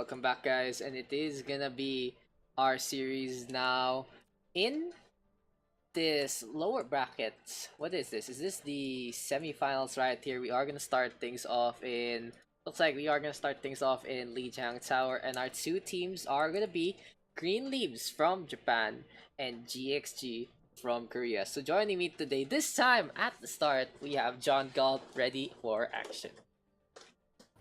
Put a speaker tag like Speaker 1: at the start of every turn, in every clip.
Speaker 1: welcome back, guys. And it is gonna be our series now in this lower brackets. What is this? Is this the semifinals right here? We are gonna start things off in. Looks like we are gonna start things off in Lijiang Tower, and our two teams are gonna be Green Leaves from Japan and GxG from Korea. So joining me today, this time at the start, we have JohnGalt ready for action.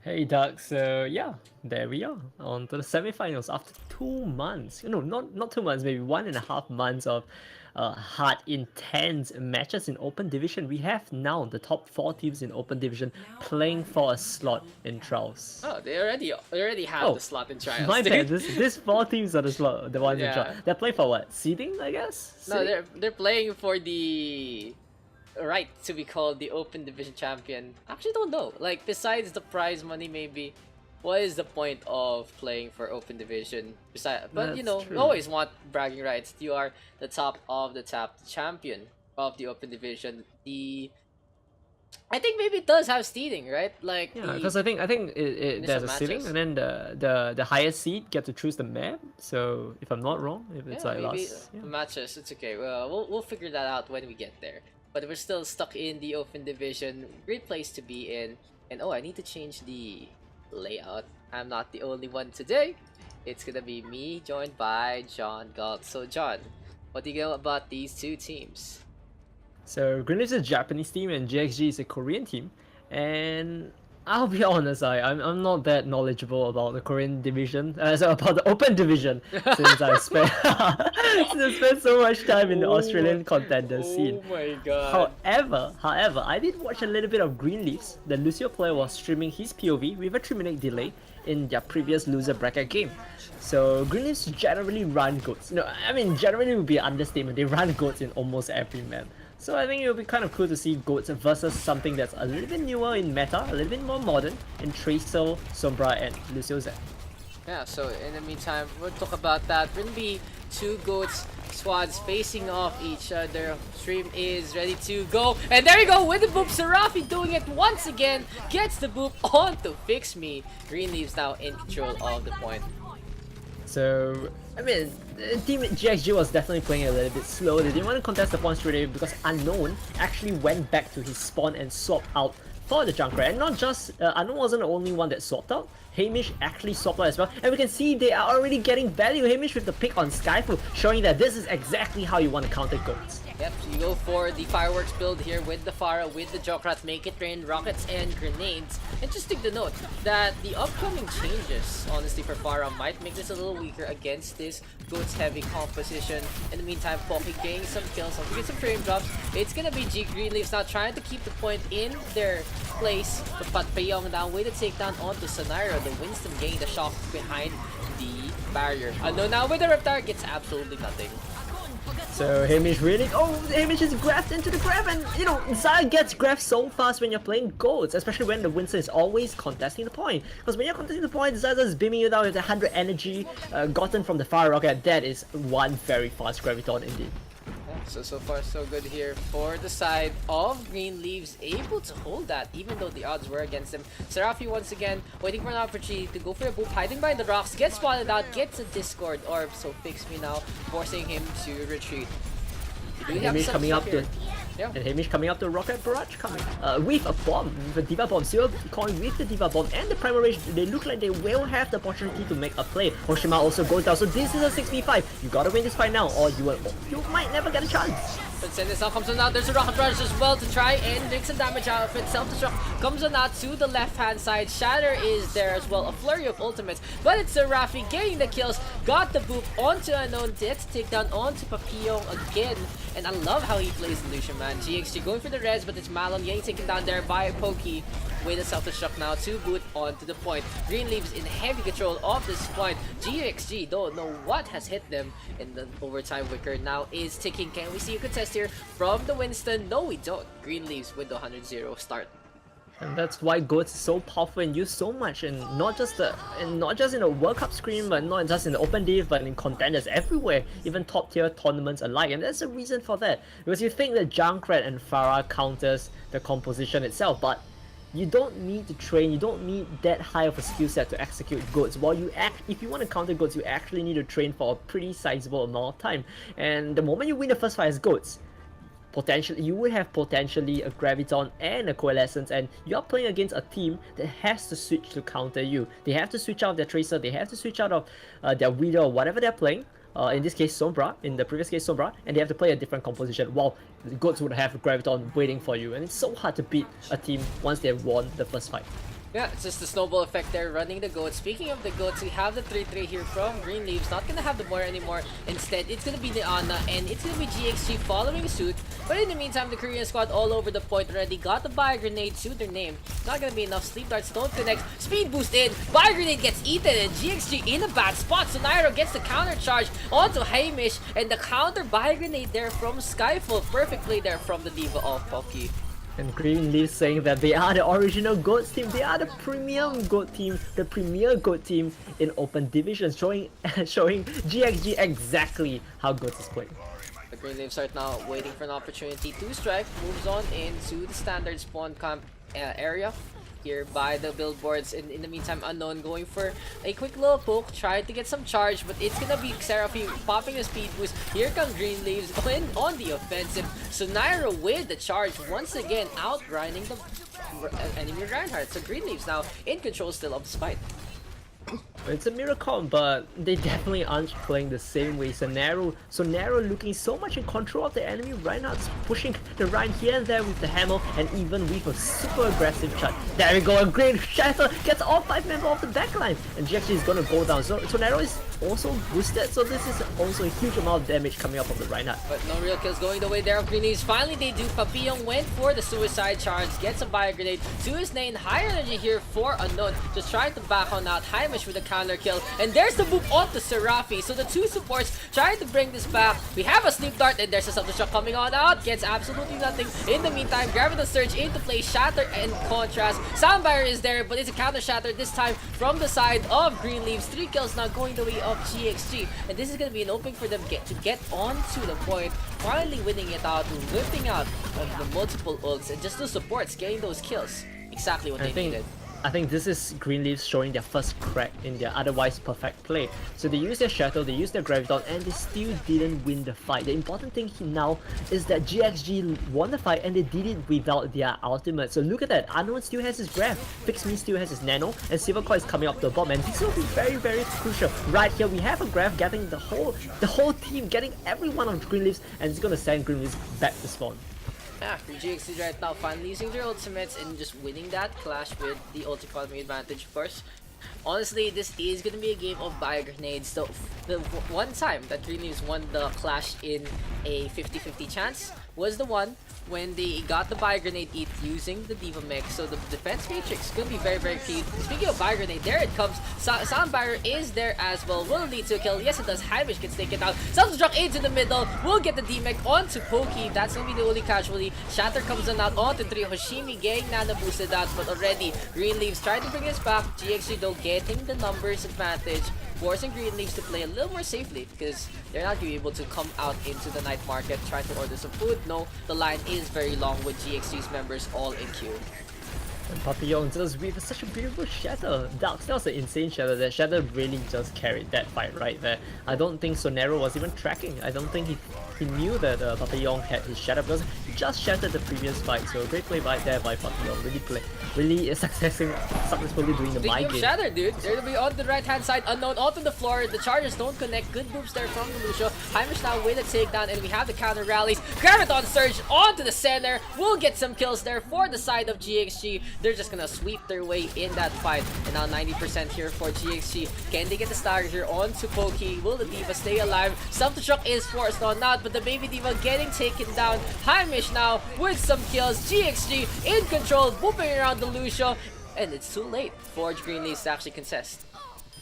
Speaker 2: Hey Daks, so yeah, there we are, on to the semifinals after 2 months. Not 2 months, maybe 1.5 months of hard, intense matches in Open Division. We have now the top 4 teams in Open Division playing for a slot in trials.
Speaker 1: Oh, they already have the slot in trials.
Speaker 2: My bad, this 4 teams are the ones in
Speaker 1: Yeah.
Speaker 2: trials. They're playing for what? Seeding, I guess?
Speaker 1: No, they're playing for the right to be called the Open Division champion. Actually, don't know. Like, besides the prize money, maybe, what is the point of playing for Open Division? But you know,
Speaker 2: true.
Speaker 1: you always want bragging rights. You are the top of the top champion of the Open Division. I think maybe it does have seeding, right? Like,
Speaker 2: Yeah, because I think there's a ceiling,
Speaker 1: matches.
Speaker 2: and then the highest seed get to choose the map. So if I'm not wrong, if it's
Speaker 1: yeah,
Speaker 2: like
Speaker 1: maybe
Speaker 2: last,
Speaker 1: matches. It's okay. Well, we'll figure that out when we get there. But we're still stuck in the Open Division. Great place to be in. And oh, I need to change the layout. I'm not the only one today. It's gonna be me joined by JohnGalt. So John, what do you know about these two teams?
Speaker 2: So Green Leaves is a Japanese team and GxG is a Korean team, and I'll be honest, I'm not that knowledgeable about the Korean division, so about the Open Division, since I spent so much time in the Australian contender scene.
Speaker 1: Oh my god.
Speaker 2: However, I did watch a little bit of Green Leaves. The Lucio player was streaming his POV with a 3-minute delay in their previous loser bracket game. So Green Leaves generally run goats. No, I mean generally would be an understatement. They run goats in almost every map. So I think it would be kind of cool to see goats versus something that's a little bit newer in meta, a little bit more modern in Tracer, Sombra, and Lucio Z.
Speaker 1: Yeah, so in the meantime, we'll talk about that. We're gonna be two goats squads facing off each other. Stream is ready to go. And there you go with the boop. Serafi doing it once again. Gets the boop on to fix me. Green Leaves now in control of the point.
Speaker 2: So, I mean, Team GxG was definitely playing a little bit slow. They didn't want to contest the point straight away because Unknown actually went back to his spawn and swapped out for the Junkrat. And not just, Unknown wasn't the only one that swapped out. Hamish actually swapped out as well. And we can see they are already getting value. Hamish with the pick on Skyfu, showing that this is exactly how you want to counter goats.
Speaker 1: Yep, so you go for the fireworks build here with the Pharah, with the Junkrat, make it rain rockets and grenades. Interesting to note that the upcoming changes, honestly, for Pharah might make this a little weaker against this Goats heavy composition. In the meantime, Pocky getting some kills, getting some frame drops. It's gonna be Green Leaves now trying to keep the point in their place, but Payong down with the takedown onto Scenario. The Winston getting the shock behind the barrier. Unknown now with the Reptar gets absolutely nothing.
Speaker 2: So Hamish Hamish is grabbed into the grab, and you know, Zai gets grabbed so fast when you're playing goats, especially when the Winston is always contesting the point. Because when you're contesting the point, Zai is beaming you down with the 100 energy gotten from the fire rocket. That is one very fast graviton indeed.
Speaker 1: So far so good here for the side of Green Leaves, able to hold that even though the odds were against them. Serafi once again waiting for an opportunity to go for a boop, hiding by the rocks, gets spotted out, gets a Discord orb, so Fix Me now forcing him to retreat.
Speaker 2: Hamish coming up to
Speaker 1: yeah.
Speaker 2: And Hamish coming up to Rocket Barrage coming with a bomb, with a Diva Bomb. Still calling with the Diva Bomb and the Primal Rage. They look like they will have the opportunity to make a play. Hoshima also goes down, so this is a 6v5. You gotta win this fight now or you might never get a chance.
Speaker 1: But send this out comes on out. There's a rocket rush as well to try and make some damage out of it. Self-destruct comes on out to the left-hand side. Shatter is there as well. A flurry of ultimates. But it's Serafi getting the kills. Got the boop onto Unknown. Gets takedown onto Papillon again. And I love how he plays Lucian, man. GxG going for the res, but it's Malon getting taken down there by Pokey. With a self-destruct now to boot onto the point. Green Leaves in heavy control of this point. GxG don't know what has hit them in the overtime wicker now is ticking. Can we see a contest here from the Winston? No, we don't. Green Leaves with the 100-0 start.
Speaker 2: And that's why Goats is so powerful and used so much, and not just in the World Cup screen, but not just in the Open Div, but in contenders everywhere, even top tier tournaments alike. And there's a reason for that, because you think that Junkrat and Pharah counters the composition itself, but you don't need to train, you don't need that high of a skill set to execute goats. While if you want to counter goats, you actually need to train for a pretty sizable amount of time. And the moment you win the first fight as goats, potentially you would have potentially a graviton and a coalescence, and you're playing against a team that has to switch to counter you. They have to switch out their tracer, they have to switch out of their widow or whatever they're playing. In this case Sombra, in the previous case Sombra, and they have to play a different composition, while the goats would have graviton waiting for you, and it's so hard to beat a team once they've won the first fight.
Speaker 1: Yeah, it's just the snowball effect there running the goats. Speaking of the goats, we have the 3-3 here from Green Leaves. Not gonna have the Moira anymore. Instead, it's gonna be the Ana and it's gonna be GxG following suit. But in the meantime, the Korean squad all over the point already. Got the Bio Grenade to their name. Not gonna be enough. Sleep Darts don't connect. Speed boost in. Bio Grenade gets eaten and GxG in a bad spot. So Nairo gets the counter charge onto Hamish. And the counter Bio Grenade there from Skyfall. Perfect play there from the Diva of Pocky.
Speaker 2: And Green Leaf saying that they are the original GOATs team, they are the premium GOAT team, the premier GOAT team in open divisions, showing GxG exactly how GOATs is played.
Speaker 1: The Green Leaves right now waiting for an opportunity to strike, moves on into the standard spawn camp area here by the billboards. In the meantime, Unknown going for a quick little poke, trying to get some charge, but it's gonna be Seraphim popping a speed boost. Here comes Green Leaves on the offensive. So Nairo with the charge once again, outgrinding the enemy Reinhardt. So Green Leaves now in control still of the fight.
Speaker 2: It's a miracle, but they definitely aren't playing the same way. So Narrow looking so much in control of the enemy. Reinhardt's pushing the Rein here and there with the hammer, and even with a super aggressive shot. There we go, a great shatter gets all 5 members off the backline, and GxG is gonna go down. So Narrow is also boosted, so this is also a huge amount of damage coming up from the Reinhardt.
Speaker 1: But no real kills going the way there of Green Leaves. Finally they do. Papillon went for the suicide charge, gets a Bio Grenade to his name. Higher energy here for Unknown, just trying to back on out. Hamish with a counter kill, and there's the move onto Seraphi. So the two supports trying to bring this back. We have a Sleep Dart, and there's a self-destruct coming on out, gets absolutely nothing. In the meantime, Graviton Surge into play, Shatter and Contrast. Sound Barrier is there, but it's a counter Shatter this time from the side of Green Leaves. 3 kills now going the way of GxG, and this is going to be an opening for them to get onto the point, finally winning it out, whipping out of the multiple ults, and just the supports getting those kills. Exactly what they needed.
Speaker 2: I think this is Green Leaves showing their first crack in their otherwise perfect play. So they used their Shadow, they used their Graviton, and they still didn't win the fight. The important thing now is that GxG won the fight, and they did it without their ultimate. So look at that, Unknown still has his Grav, Fix Me still has his Nano, and Silvercore is coming up the bomb, and this will be very, very crucial. Right here, we have a Grav getting the whole team, getting every one of Green Leaves, and it's gonna send Green Leaves back to spawn.
Speaker 1: Yeah, for GxG right now, finally using their ultimates and just winning that clash with the ult economy advantage, of course. Honestly, this is going to be a game of Bio Grenades. The one time that Green Leaves won the clash in a 50-50 chance was the one when they got the Bio Grenade eat using the Diva mix. So the defense matrix could be very, very key. Speaking of Bio Grenade, there it comes. Sound Barrier is there as well. Will lead to a kill. Yes, it does. Hamish gets taken out. Self-destruct into the middle. Will get the D-Mech onto Pokey. That's going to be the only casualty. Shatter comes on out onto 3. Hoshimi getting Nana boosted out, but already Green Leaves trying to bring this back. GxG though getting the numbers advantage, forcing Green Leaves to play a little more safely because they're not going to be able to come out into the night market, try to order some food. No, the line is very long with GxG's members all in queue.
Speaker 2: And Papillon just with such a beautiful Shatter. Daks, that was an insane Shatter. That Shatter really just carried that fight right there. I don't think Sonero was even tracking. I don't think he knew that Papillon had his Shatter because he just shattered the previous fight. So great play right there by Papillon. Really successfully doing the mind game.
Speaker 1: Shatter, dude. They're gonna be on the right hand side, Unknown onto the floor. The charges don't connect. Good moves there from Lucio. Hamish now with a takedown, and we have the counter rallies. Graviton Surge onto the center. We'll get some kills there for the side of GxG. They're just gonna sweep their way in that fight. And now 90% here for GxG. Can they get the stagger here onto Pokey? Will the Diva stay alive? Self-destruct is forced on out, but the Baby Diva getting taken down. Hamish now with some kills. GxG in control, whooping around the Lucio. And it's too late for Green Leaves to actually contest.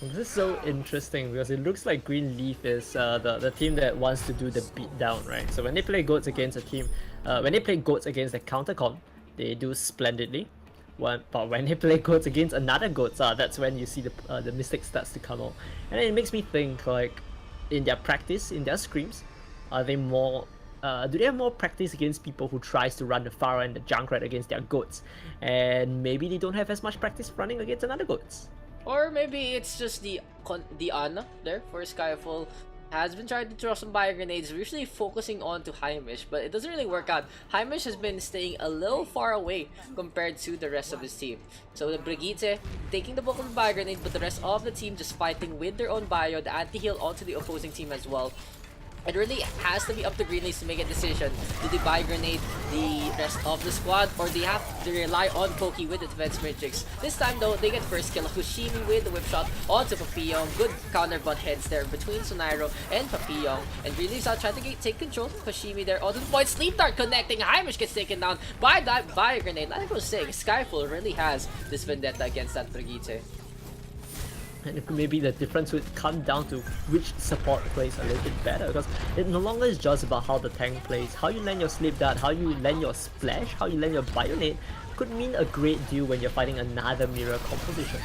Speaker 2: This is so interesting because it looks like Green Leaf is the team that wants to do the beatdown, right? So when they play goats against a team, when they play goats against the counter comp, they do splendidly. But when they play goats against another goats, that's when you see the mistake starts to come out. And it makes me think, like, in their practice, in their scrims, are they more do they have more practice against people who tries to run the Pharah and the Junkrat against their goats? And maybe they don't have as much practice running against another goats.
Speaker 1: Or maybe it's just the Ana there for Skyfall has been trying to throw some bio grenades, usually focusing on to Heimish, but it doesn't really work out. Heimish has been staying a little far away compared to the rest of his team. So the Brigitte taking the bulk of the bio grenade, but the rest of the team just fighting with their own bio, the anti-heal onto the opposing team as well. It really has to be up to Green Leaves to make a decision. Do they buy grenade the rest of the squad, or they have to rely on Pokey with the defense matrix? This time though, they get first kill. Hoshimi with the whip shot onto Papillon. Good counter butt heads there between Sonairo and Papillon. And Green Leaves out trying to take control. Hoshimi there onto the point. Sleep Dart connecting. Heimish gets taken down by that bio grenade. Like I was saying, Skyfall really has this vendetta against that Brigitte.
Speaker 2: And maybe the difference would come down to which support plays a little bit better, because it no longer is just about how the tank plays. How you land your Sleep Dart, how you land your Splash, how you land your Bionate could mean a great deal when you're fighting another mirror composition.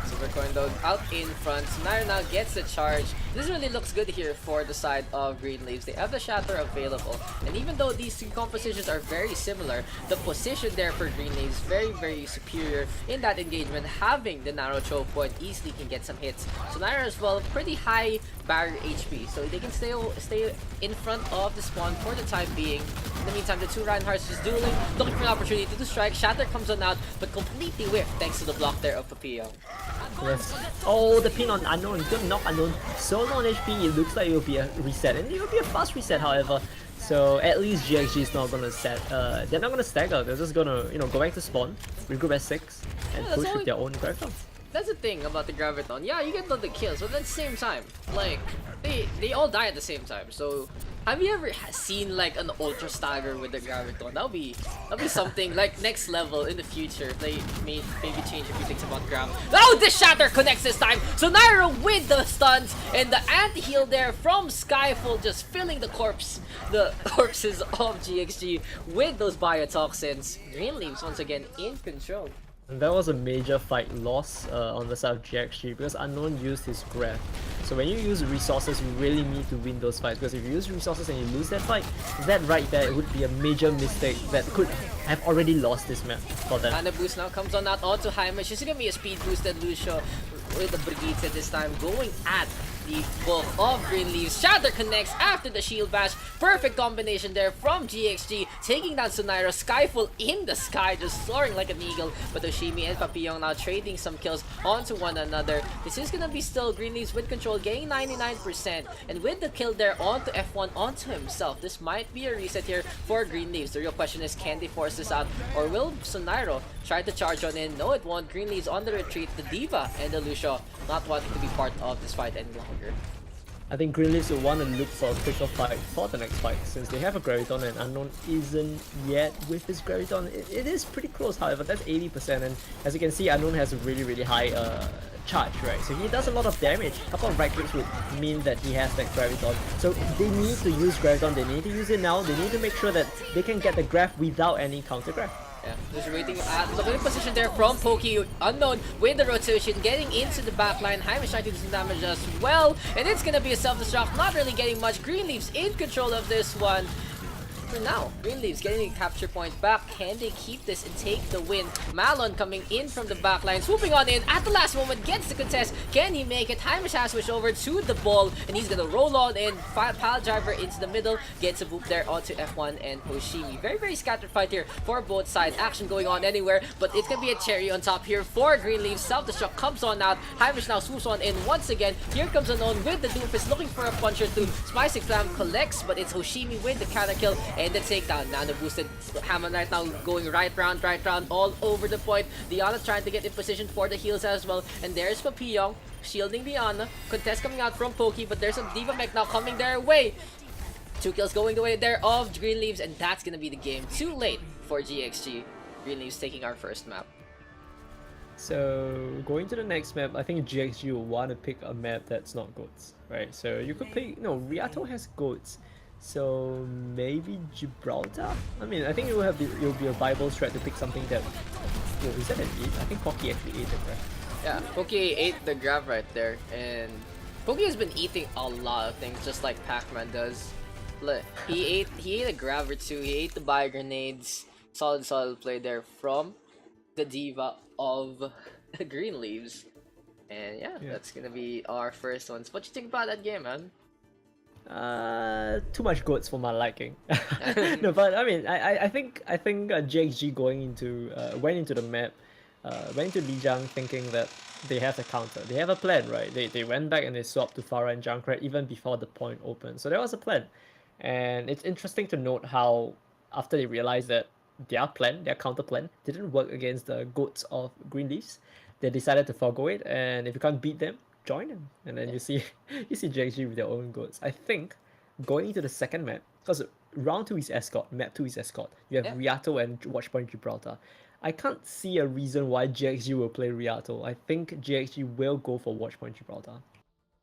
Speaker 1: Supercoin though out in front. Sonairo now gets the charge. This really looks good here for the side of Green Leaves. They have the Shatter available, and even though these two compositions are very similar, the position there for Green Leaves very superior in that engagement. Having the narrow choke point easily can get some hits. Sonairo as well, pretty high barrier HP, so they can stay in front of the spawn for the time being. In the meantime, the two Reinhardts just dueling, looking for an opportunity to strike. Shatter comes on out, but completely whiffed thanks to the block there of Papillon.
Speaker 2: Yes. Oh, the pin on Unknown. Good knock Unknown. So low on HP, it looks like it will be a reset. And it will be a fast reset, however. So at least GxG is not gonna they're not gonna stagger. They're just gonna, go back to spawn, regroup at 6, and push with their own Gravitons.
Speaker 1: That's the thing about the Graviton. Yeah, you get the kills, but at the same time, like, they all die at the same time. So have you ever seen like an ultra stagger with the Graviton? That'll be something like next level in the future. They maybe change a few things about Grav. Oh, the Shatter connects this time. So Nairo with the stuns and the anti-heal there from Skyfall, just filling the corpses of GxG with those biotoxins. Green Leaves once again in control.
Speaker 2: And that was a major fight loss on the side of GxG, because Unknown used his Grav. So when you use resources, you really need to win those fights, because if you use resources and you lose that fight, that right there would be a major mistake that could have already lost this map for them.
Speaker 1: Mana boost now comes on out onto Heimish. It's gonna be a speed boosted Lucio with the Brigitte this time, going at the bulk of Green Leaves. Shatter connects after the shield bash. Perfect combination there from GxG, taking down Sonairo. Skyfall in the sky, just soaring like an eagle. But Hoshimi and Papillon now trading some kills onto one another. This is gonna be still Green Leaves with control, getting 99%. And with the kill there onto F1, onto himself, this might be a reset here for Green Leaves. The real question is, can they force this out? Or will Sonairo try to charge on in? No, it won't. Green Leaves on the retreat. The Diva and the Lucio not wanting to be part of this fight any longer.
Speaker 2: I think Green Leaves will want to look for a quicker fight for the next fight, since they have a Graviton and Unknown isn't yet with his Graviton. It is pretty close, however, that's 80%, and as you can see, Unknown has a really high charge, right? So he does a lot of damage. A couple of right clicks would mean that he has that Graviton. So they need to use Graviton, they need to use it now, they need to make sure that they can get the Grav without any counter Grav.
Speaker 1: Yeah, just waiting at the good position there from Pokey. Unknown with the rotation, getting into the backline. Heimish trying to do some damage as well, and it's gonna be a self-destruct, not really getting much. Green Leaves in control of this one. For now, Green Leaves getting the capture point back. Can they keep this and take the win? Malon coming in from the backline, swooping on in at the last moment, gets the contest. Can he make it? Heimish has switched over to the ball, and he's gonna roll on in. Pile driver into the middle, gets a boop there onto F1 and Hoshimi. Very scattered fight here for both sides. Action going on anywhere, but it's gonna be a cherry on top here for Green Leaves. Self-destruct comes on out. Heimish now swoops on in once again. Here comes Unknown with the Doomfist, looking for a punch or two. Spicy Flam collects, but it's Hoshimi with the counter kill and the takedown. Now the boosted Hammer right now going right round all over the point. Diana trying to get in position for the heals as well, and there's Papillon shielding Diana. Contest coming out from Pokey, but there's a Diva mech now coming their way. 2 kills going the way there of Green Leaves, and that's gonna be the game. Too late for GxG. Green Leaves taking our first map.
Speaker 2: So going to the next map, I think GxG will want to pick a map that's not goats, right? So you could pick, Rialto has goats. So maybe Gibraltar? I mean, I think it will be a viable strat to pick something that... Oh, is that an 8? I think Pocky actually ate it, right?
Speaker 1: Yeah, Pokey ate the grab right there, and Pokey has been eating a lot of things just like Pac-Man does. Look, he ate a grab or two. He ate the buy grenades. Solid play there from the diva of Green Leaves. And yeah, that's gonna be our first ones. What you think about that game, man?
Speaker 2: Too much goats for my liking. No, but I mean, I think GxG went into the map, went into Lijiang thinking that they have the counter. They have a plan, right? They went back and they swapped to Farah and Junkrat even before the point opened. So there was a plan, and it's interesting to note how after they realized that their counter plan, didn't work against the goats of Green Leaves, they decided to forgo it. And if you can't beat them, join them, and then you see GxG with their own goals. I think going into the second map, because round 2 is escort, map 2 is escort. You have Rialto and Watchpoint Gibraltar. I can't see a reason why GxG will play Rialto. I think GxG will go for Watchpoint Gibraltar.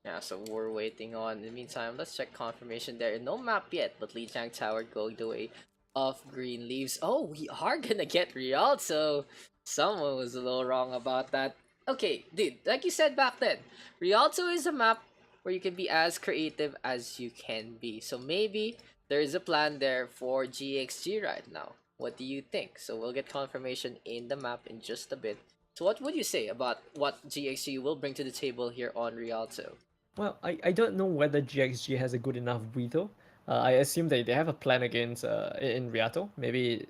Speaker 1: Yeah, so we're waiting on. In the meantime, let's check confirmation there. No map yet, but Lijiang Tower going the way of Green Leaves. Oh, we are gonna get Rialto. Someone was a little wrong about that. Okay, dude, like you said back then, Rialto is a map where you can be as creative as you can be. So maybe there is a plan there for GxG right now. What do you think? So we'll get confirmation in the map in just a bit. So what would you say about what GxG will bring to the table here on Rialto?
Speaker 2: Well, I don't know whether GxG has a good enough veto. I assume they have a plan against in Rialto. Maybe,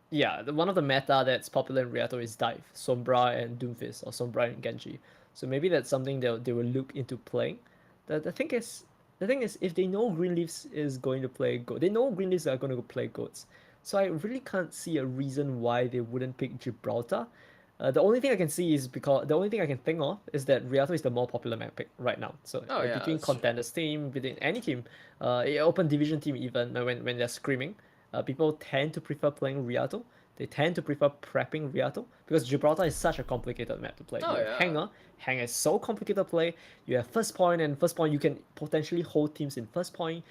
Speaker 2: yeah, one of the meta that's popular in Rialto is Dive, Sombra and Doomfist, or Sombra and Genji. So maybe that's something they will look into playing. The thing is, if they know Green Leaves is going to play goat, they know Green Leaves are going to play goats. So I really can't see a reason why they wouldn't pick Gibraltar. The only thing I can see is the only thing I can think of is that Rialto is the more popular map pick right now. So between contenders team, between any team, open division team even, when they're screaming, people tend to prefer playing Rialto. They tend to prefer prepping Rialto because Gibraltar is such a complicated map to play. You have Hanger is so complicated to play. You have first point, and first point you can potentially hold teams in first point.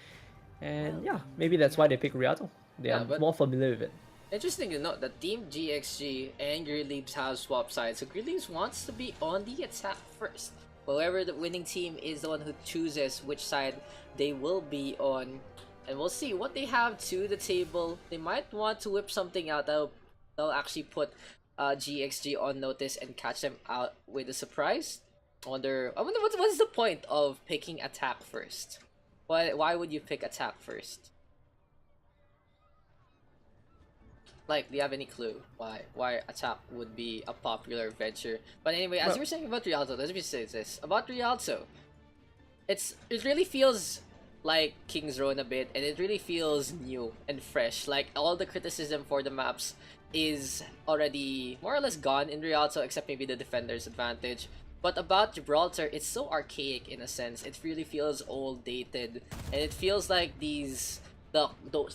Speaker 2: And yeah, maybe that's why they pick Rialto. They are more familiar with it.
Speaker 1: Interesting to note that Team GxG and Green Leaves have swapped sides. So Green Leaves wants to be on the attack first. However, the winning team is the one who chooses which side they will be on. And we'll see what they have to the table. They might want to whip something out that'll actually put GxG on notice and catch them out with a surprise. I wonder what's the point of picking attack first? Why would you pick attack first? Like, do you have any clue why attack would be a popular venture? But anyway, as you were saying about Rialto, let me say this about Rialto. It really feels like King's Row a bit, and it really feels new and fresh. Like, all the criticism for the maps is already more or less gone in Rialto, except maybe the defender's advantage. But about Gibraltar, it's so archaic in a sense. It really feels old, dated, and it feels like the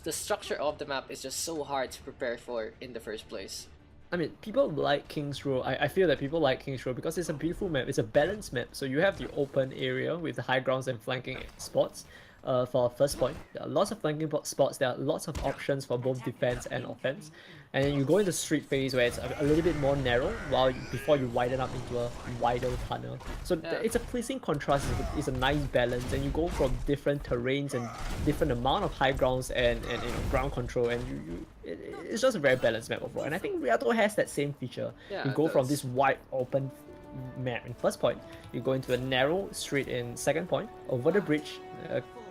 Speaker 1: structure of the map is just so hard to prepare for in the first place.
Speaker 2: I mean, people like King's Row. I feel that people like King's Row because it's a beautiful map. It's a balanced map. So you have the open area with the high grounds and flanking spots. For first point, there are lots of flanking spots. There are lots of options for both defense and offense. And then you go into street phase where it's a little bit more narrow before you widen up into a wider tunnel. So it's a pleasing contrast. It's a nice balance, and you go from different terrains and different amount of high grounds and ground control, and it's just a very balanced map overall. And I think Rialto has that same feature. You go from this wide open map in first point, you go into a narrow street in second point, over the bridge.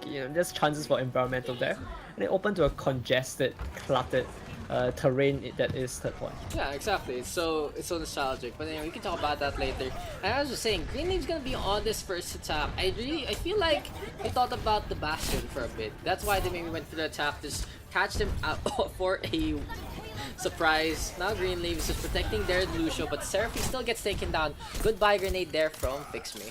Speaker 2: There's chances for environmental there, and then open to a congested, cluttered terrain that is third point.
Speaker 1: Yeah, exactly. It's so nostalgic. But anyway, we can talk about that later. And I was just saying, Green Leave's gonna be on this first attack. I feel like they thought about the Bastion for a bit. That's why they maybe went for the attack, just catch them out for a surprise. Now Green Leaves is protecting their Lucio, but Seraphine still gets taken down. Goodbye grenade there from Fix Me.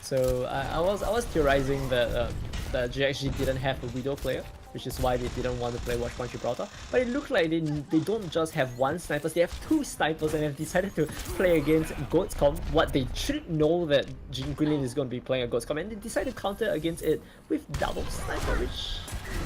Speaker 2: So I was theorizing that GxG didn't have a Widow player which is why they didn't want to play Watchpoint Gibraltar. But it looked like they don't just have one sniper, they have two snipers and have decided to play against Goatscom. What they should know that Greenleaf is going to be playing a Goatscom, and they decided to counter against it with double sniper, which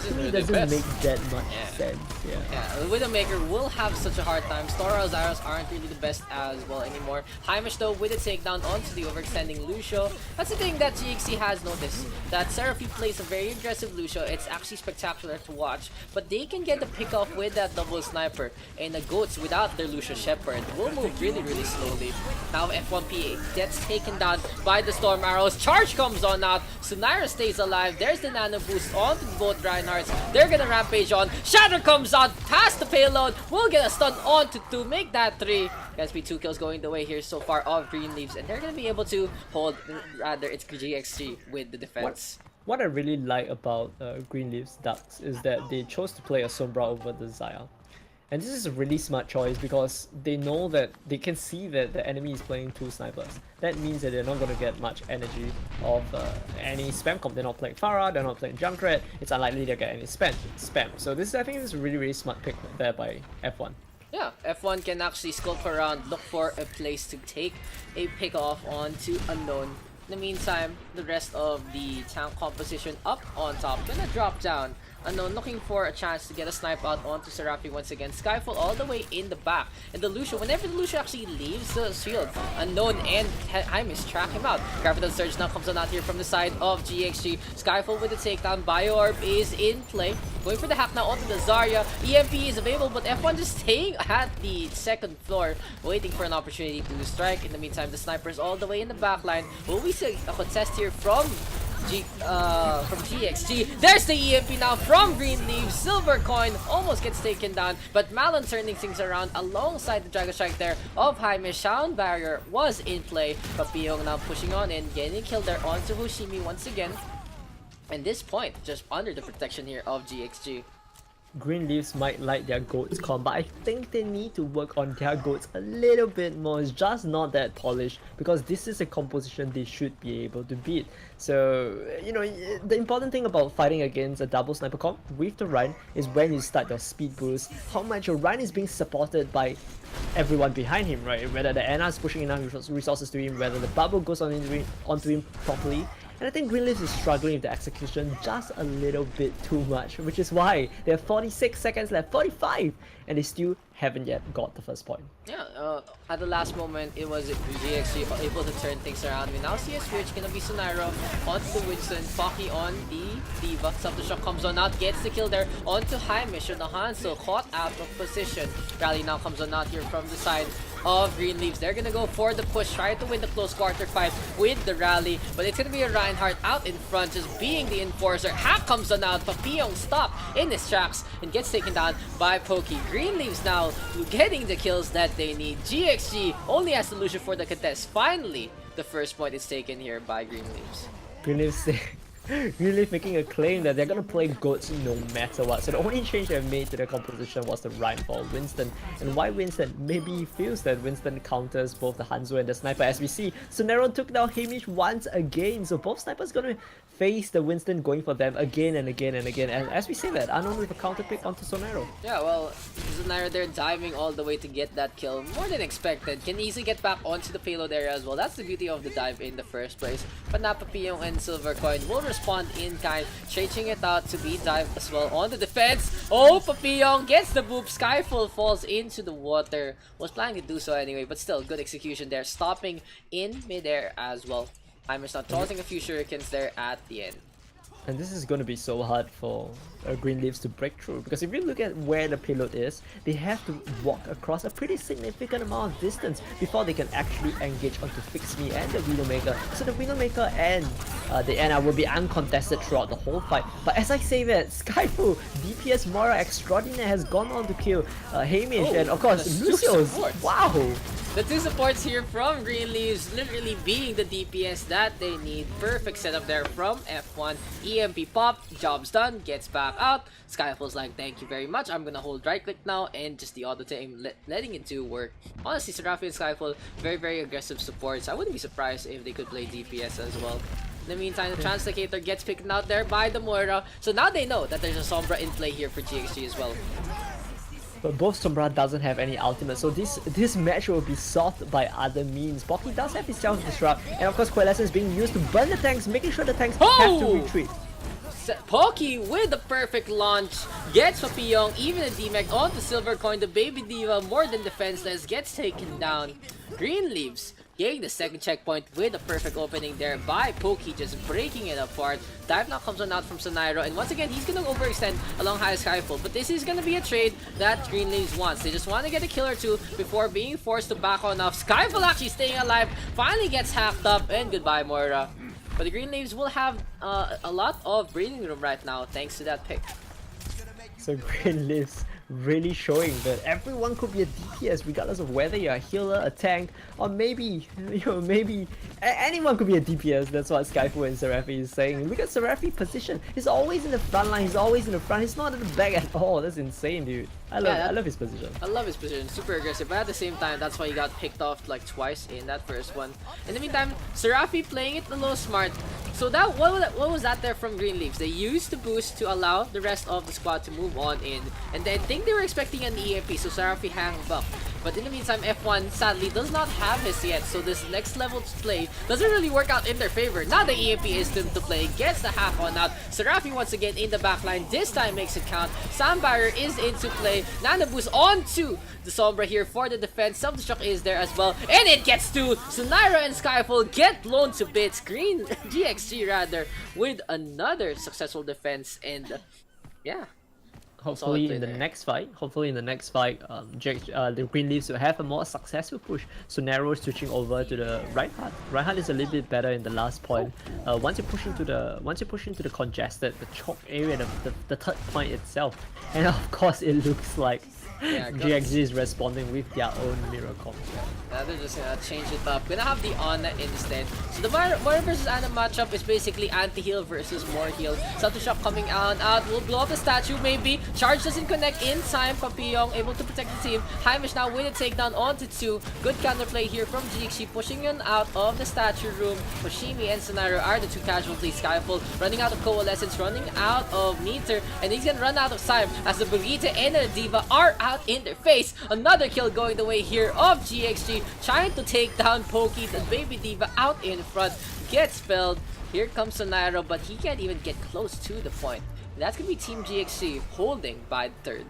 Speaker 2: to me doesn't make that much sense.
Speaker 1: Yeah, Widowmaker will have such a hard time. Stora's arrows aren't really the best as well anymore. Heimish though with a takedown onto the overextending Lucio. That's the thing that GxG has noticed, that Seraphine plays a very aggressive Lucio. It's actually spectacular to watch, but they can get the pick off with that double sniper, and the Goats without their Lucio Shepherd will move really slowly. Now F1PA gets taken down by the Storm Arrows. Charge comes on out. Sunaira stays alive. There's the nano boost onto both Reinhardts. They're gonna rampage on. Shatter comes out past the payload. We'll get a stun on to make that 3. Gonna be 2 kills going the way here so far of Greenleaves, and they're gonna be able to hold, rather it's GxG with the defense.
Speaker 2: What I really like about Greenleaf's Daks is that they chose to play a Sombra over the Xayah. And this is a really smart choice because they know that they can see that the enemy is playing 2 snipers. That means that they're not going to get much energy of any spam comp. They're not playing Pharah, they're not playing Junkrat. It's unlikely they'll get any spam. So this, I think, is a really smart pick there by F1.
Speaker 1: Yeah, F1 can actually scope around, look for a place to take a pick off onto Unknown. In the meantime, the rest of the tank composition up on top gonna drop down. Unknown looking for a chance to get a snipe out onto Seraphine once again. Skyfall all the way in the back. And the Lucio, whenever the Lucio actually leaves the shield, Unknown and Heimish track him out. Gravitational Surge now comes on out here from the side of GxG. Skyfall with the takedown. Bio-Orb is in play. Going for the hack now onto the Zarya. EMP is available, but F1 just staying at the second floor, waiting for an opportunity to strike. In the meantime, the snipers all the way in the back line. Will we see a contest here from GxG? There's the EMP now from Greenleaf. Silver Coin almost gets taken down, but Malon turning things around alongside the Dragon Strike there of Heimish. Sound Barrier was in play, but Pyong now pushing on in, getting killed there onto Hoshimi once again. And this point, just under the protection here of GxG.
Speaker 2: Greenleafs might like their Goats comp, but I think they need to work on their Goats a little bit more. It's just not that polished because this is a composition they should be able to beat. So, you know, the important thing about fighting against a double sniper comp with the Rhine is when you start your speed boost, how much your Rhine is being supported by everyone behind him, right? Whether the Ana is pushing enough resources to him, whether the bubble goes onto him properly. And I think Greenleaf is struggling with the execution just a little bit too much, which is why they have 46 seconds left, 45, and they still haven't yet got the first point.
Speaker 1: Yeah, at the last moment, it was GxG able to turn things around. We now see a switch, gonna be Sunaira onto the Winston, Faki on the Diva. Self-destruct comes on out, gets the kill there onto Heimish, and the Hanzo caught out of position. Rally now comes on out here from the side of Greenleaves. They're gonna go for the push, try to win the close quarter fight with the rally, but it's gonna be a Reinhardt out in front, just being the enforcer. Hack comes on out, Papillon stopped in his tracks and gets taken down by Pokey. Greenleaves now getting the kills that they need. GxG only has solution for the contest. Finally, the first point is taken here by Greenleaves.
Speaker 2: Greenleafs Greenleaf making a claim that they're gonna play Goats no matter what. So the only change they made to their composition was the Rhine for Winston. And why Winston? Maybe he feels that Winston counters both the Hanzo and the Sniper, as we see. So Neron took down Heimish once again. So both snipers gonna face the Winston going for them again and again and again. And as we say that, Unknown with a counter pick onto Sonero.
Speaker 1: Yeah, well, Sonero there diving all the way to get that kill. More than expected. Can easily get back onto the payload area as well. That's the beauty of the dive in the first place. But now Papillon and Silver Coin will respond in kind, stretching it out to be dived as well on the defense. Oh, Papillon gets the boop. Skyfall falls into the water. Was planning to do so anyway, but still good execution there. Stopping in midair as well. I'm just not tossing a few shurikens there at the end.
Speaker 2: And this is going to be so hard for Greenleafs to break through, because if you look at where the payload is, they have to walk across a pretty significant amount of distance before they can actually engage onto Fix Me and the Widowmaker. So the Widowmaker and the Ana will be uncontested throughout the whole fight. But as I say that, Skyfu, DPS Mora Extraordinaire has gone on to kill Heimish, and of course Lucio's. Wow!
Speaker 1: The two supports here from Greenleaves literally being the DPS that they need. Perfect setup there from F1. EMP pop, job's done, gets back out. Skyfall's like, thank you very much. I'm gonna hold right click now and just the auto aim, letting it do work. Honestly, Seraphine and Skyfall, very aggressive supports. I wouldn't be surprised if they could play DPS as well. In the meantime, the Translocator gets picked out there by the Moira. So now they know that there's a Sombra in play here for GxG as well.
Speaker 2: But both Sombra doesn't have any ultimate, so this match will be solved by other means. Pocky does have his self-disrupt, and of course Coalescence being used to burn the tanks, making sure the tanks have to retreat.
Speaker 1: Pocky with the perfect launch gets Papillon, even a DMAC onto Silver Coin. The Baby Diva, more than defenseless, gets taken down. Green leaves getting the second checkpoint with a perfect opening there by Pocky, just breaking it apart. Dive now comes on out from Sonairo, and once again he's gonna overextend along high Skyfall, but this is gonna be a trade that Green Leaves wants. They just want to get a kill or two before being forced to back on off. Skyfall actually staying alive, finally gets hacked up, and goodbye Moira. But the Green Leaves will have a lot of breathing room right now thanks to that pick.
Speaker 2: So Green Leaves really showing that everyone could be a DPS regardless of whether you're a healer, a tank, or maybe, maybe anyone could be a DPS. That's what Skyfall and Seraphi is saying. Look at Seraphi's position. He's always in the front line, he's always in the front, he's not at the back at all. That's insane, dude. I love his position.
Speaker 1: I love his position, super aggressive, but at the same time, that's why he got picked off like twice in that first one. In the meantime, Seraphi playing it a little smart. So that what was that there from Green Leaves? They used the boost to allow the rest of the squad to move on in, and I think they were expecting an EMP, so Seraphi hang up. But in the meantime, F1 sadly does not have his yet, so this next level play doesn't really work out in their favor. Now the EMP is doomed to play, gets the half on out. Seraphi once again in the backline, this time makes it count. Sam Barrier is into play. Nana Boost onto the Sombra here for the defense. Self-destruct is there as well, and it gets to Sonairo and Skyfall get blown to bits. Green GxG rather with another successful defense, and yeah.
Speaker 2: Hopefully in the next fight, the Green Leaves will have a more successful push. So Narrow switching over to the Reinhardt. Reinhardt is a little bit better in the last point. Once you push into the congested, the choke area, the third point itself, and of course it looks like GxG is responding with their own mirror comp.
Speaker 1: Yeah, they're just gonna change it up. Gonna have the Ana instead. So the Moira versus Ana matchup is basically anti-heal versus more heal. Self-destruct coming out. Will blow up the statue maybe. Charge doesn't connect in time. Papillon able to protect the team. Heimish now with a takedown onto 2. Good counterplay here from GxG, pushing in out of the statue room. Hoshimi and Sonairo are the 2 casualties. Skyfall running out of Coalescence, running out of meter, and he's gonna run out of time as the Burrito and the Diva are out in their face. Another kill going the way here of GxG, trying to take down Pocky. The Baby Diva out in front gets spelled. Here comes Sonairo, but he can't even get close to the point. That's gonna be Team GxG holding by the third.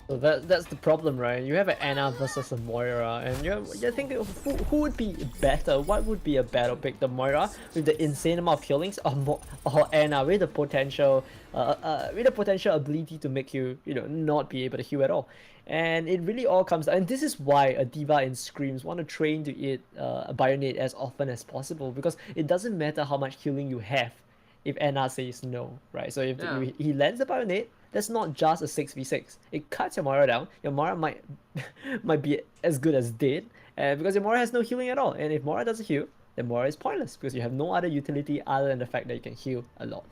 Speaker 2: So that's the problem, right? You have an Ana versus a Moira, and you're thinking who would be better? What would be a better pick? The Moira with the insane amount of healings, or Ana with the potential ability to make you not be able to heal at all. And it really all comes down, and this is why a Diva in Screams want to train to eat a Bionate as often as possible, because it doesn't matter how much healing you have if Ana says no, right? So if he lands the Bionate, that's not just a 6v6. It cuts your Moira down. Your Moira might be as good as dead, because your Moira has no healing at all. And if Moira doesn't heal, then Moira is pointless, because you have no other utility other than the fact that you can heal a lot.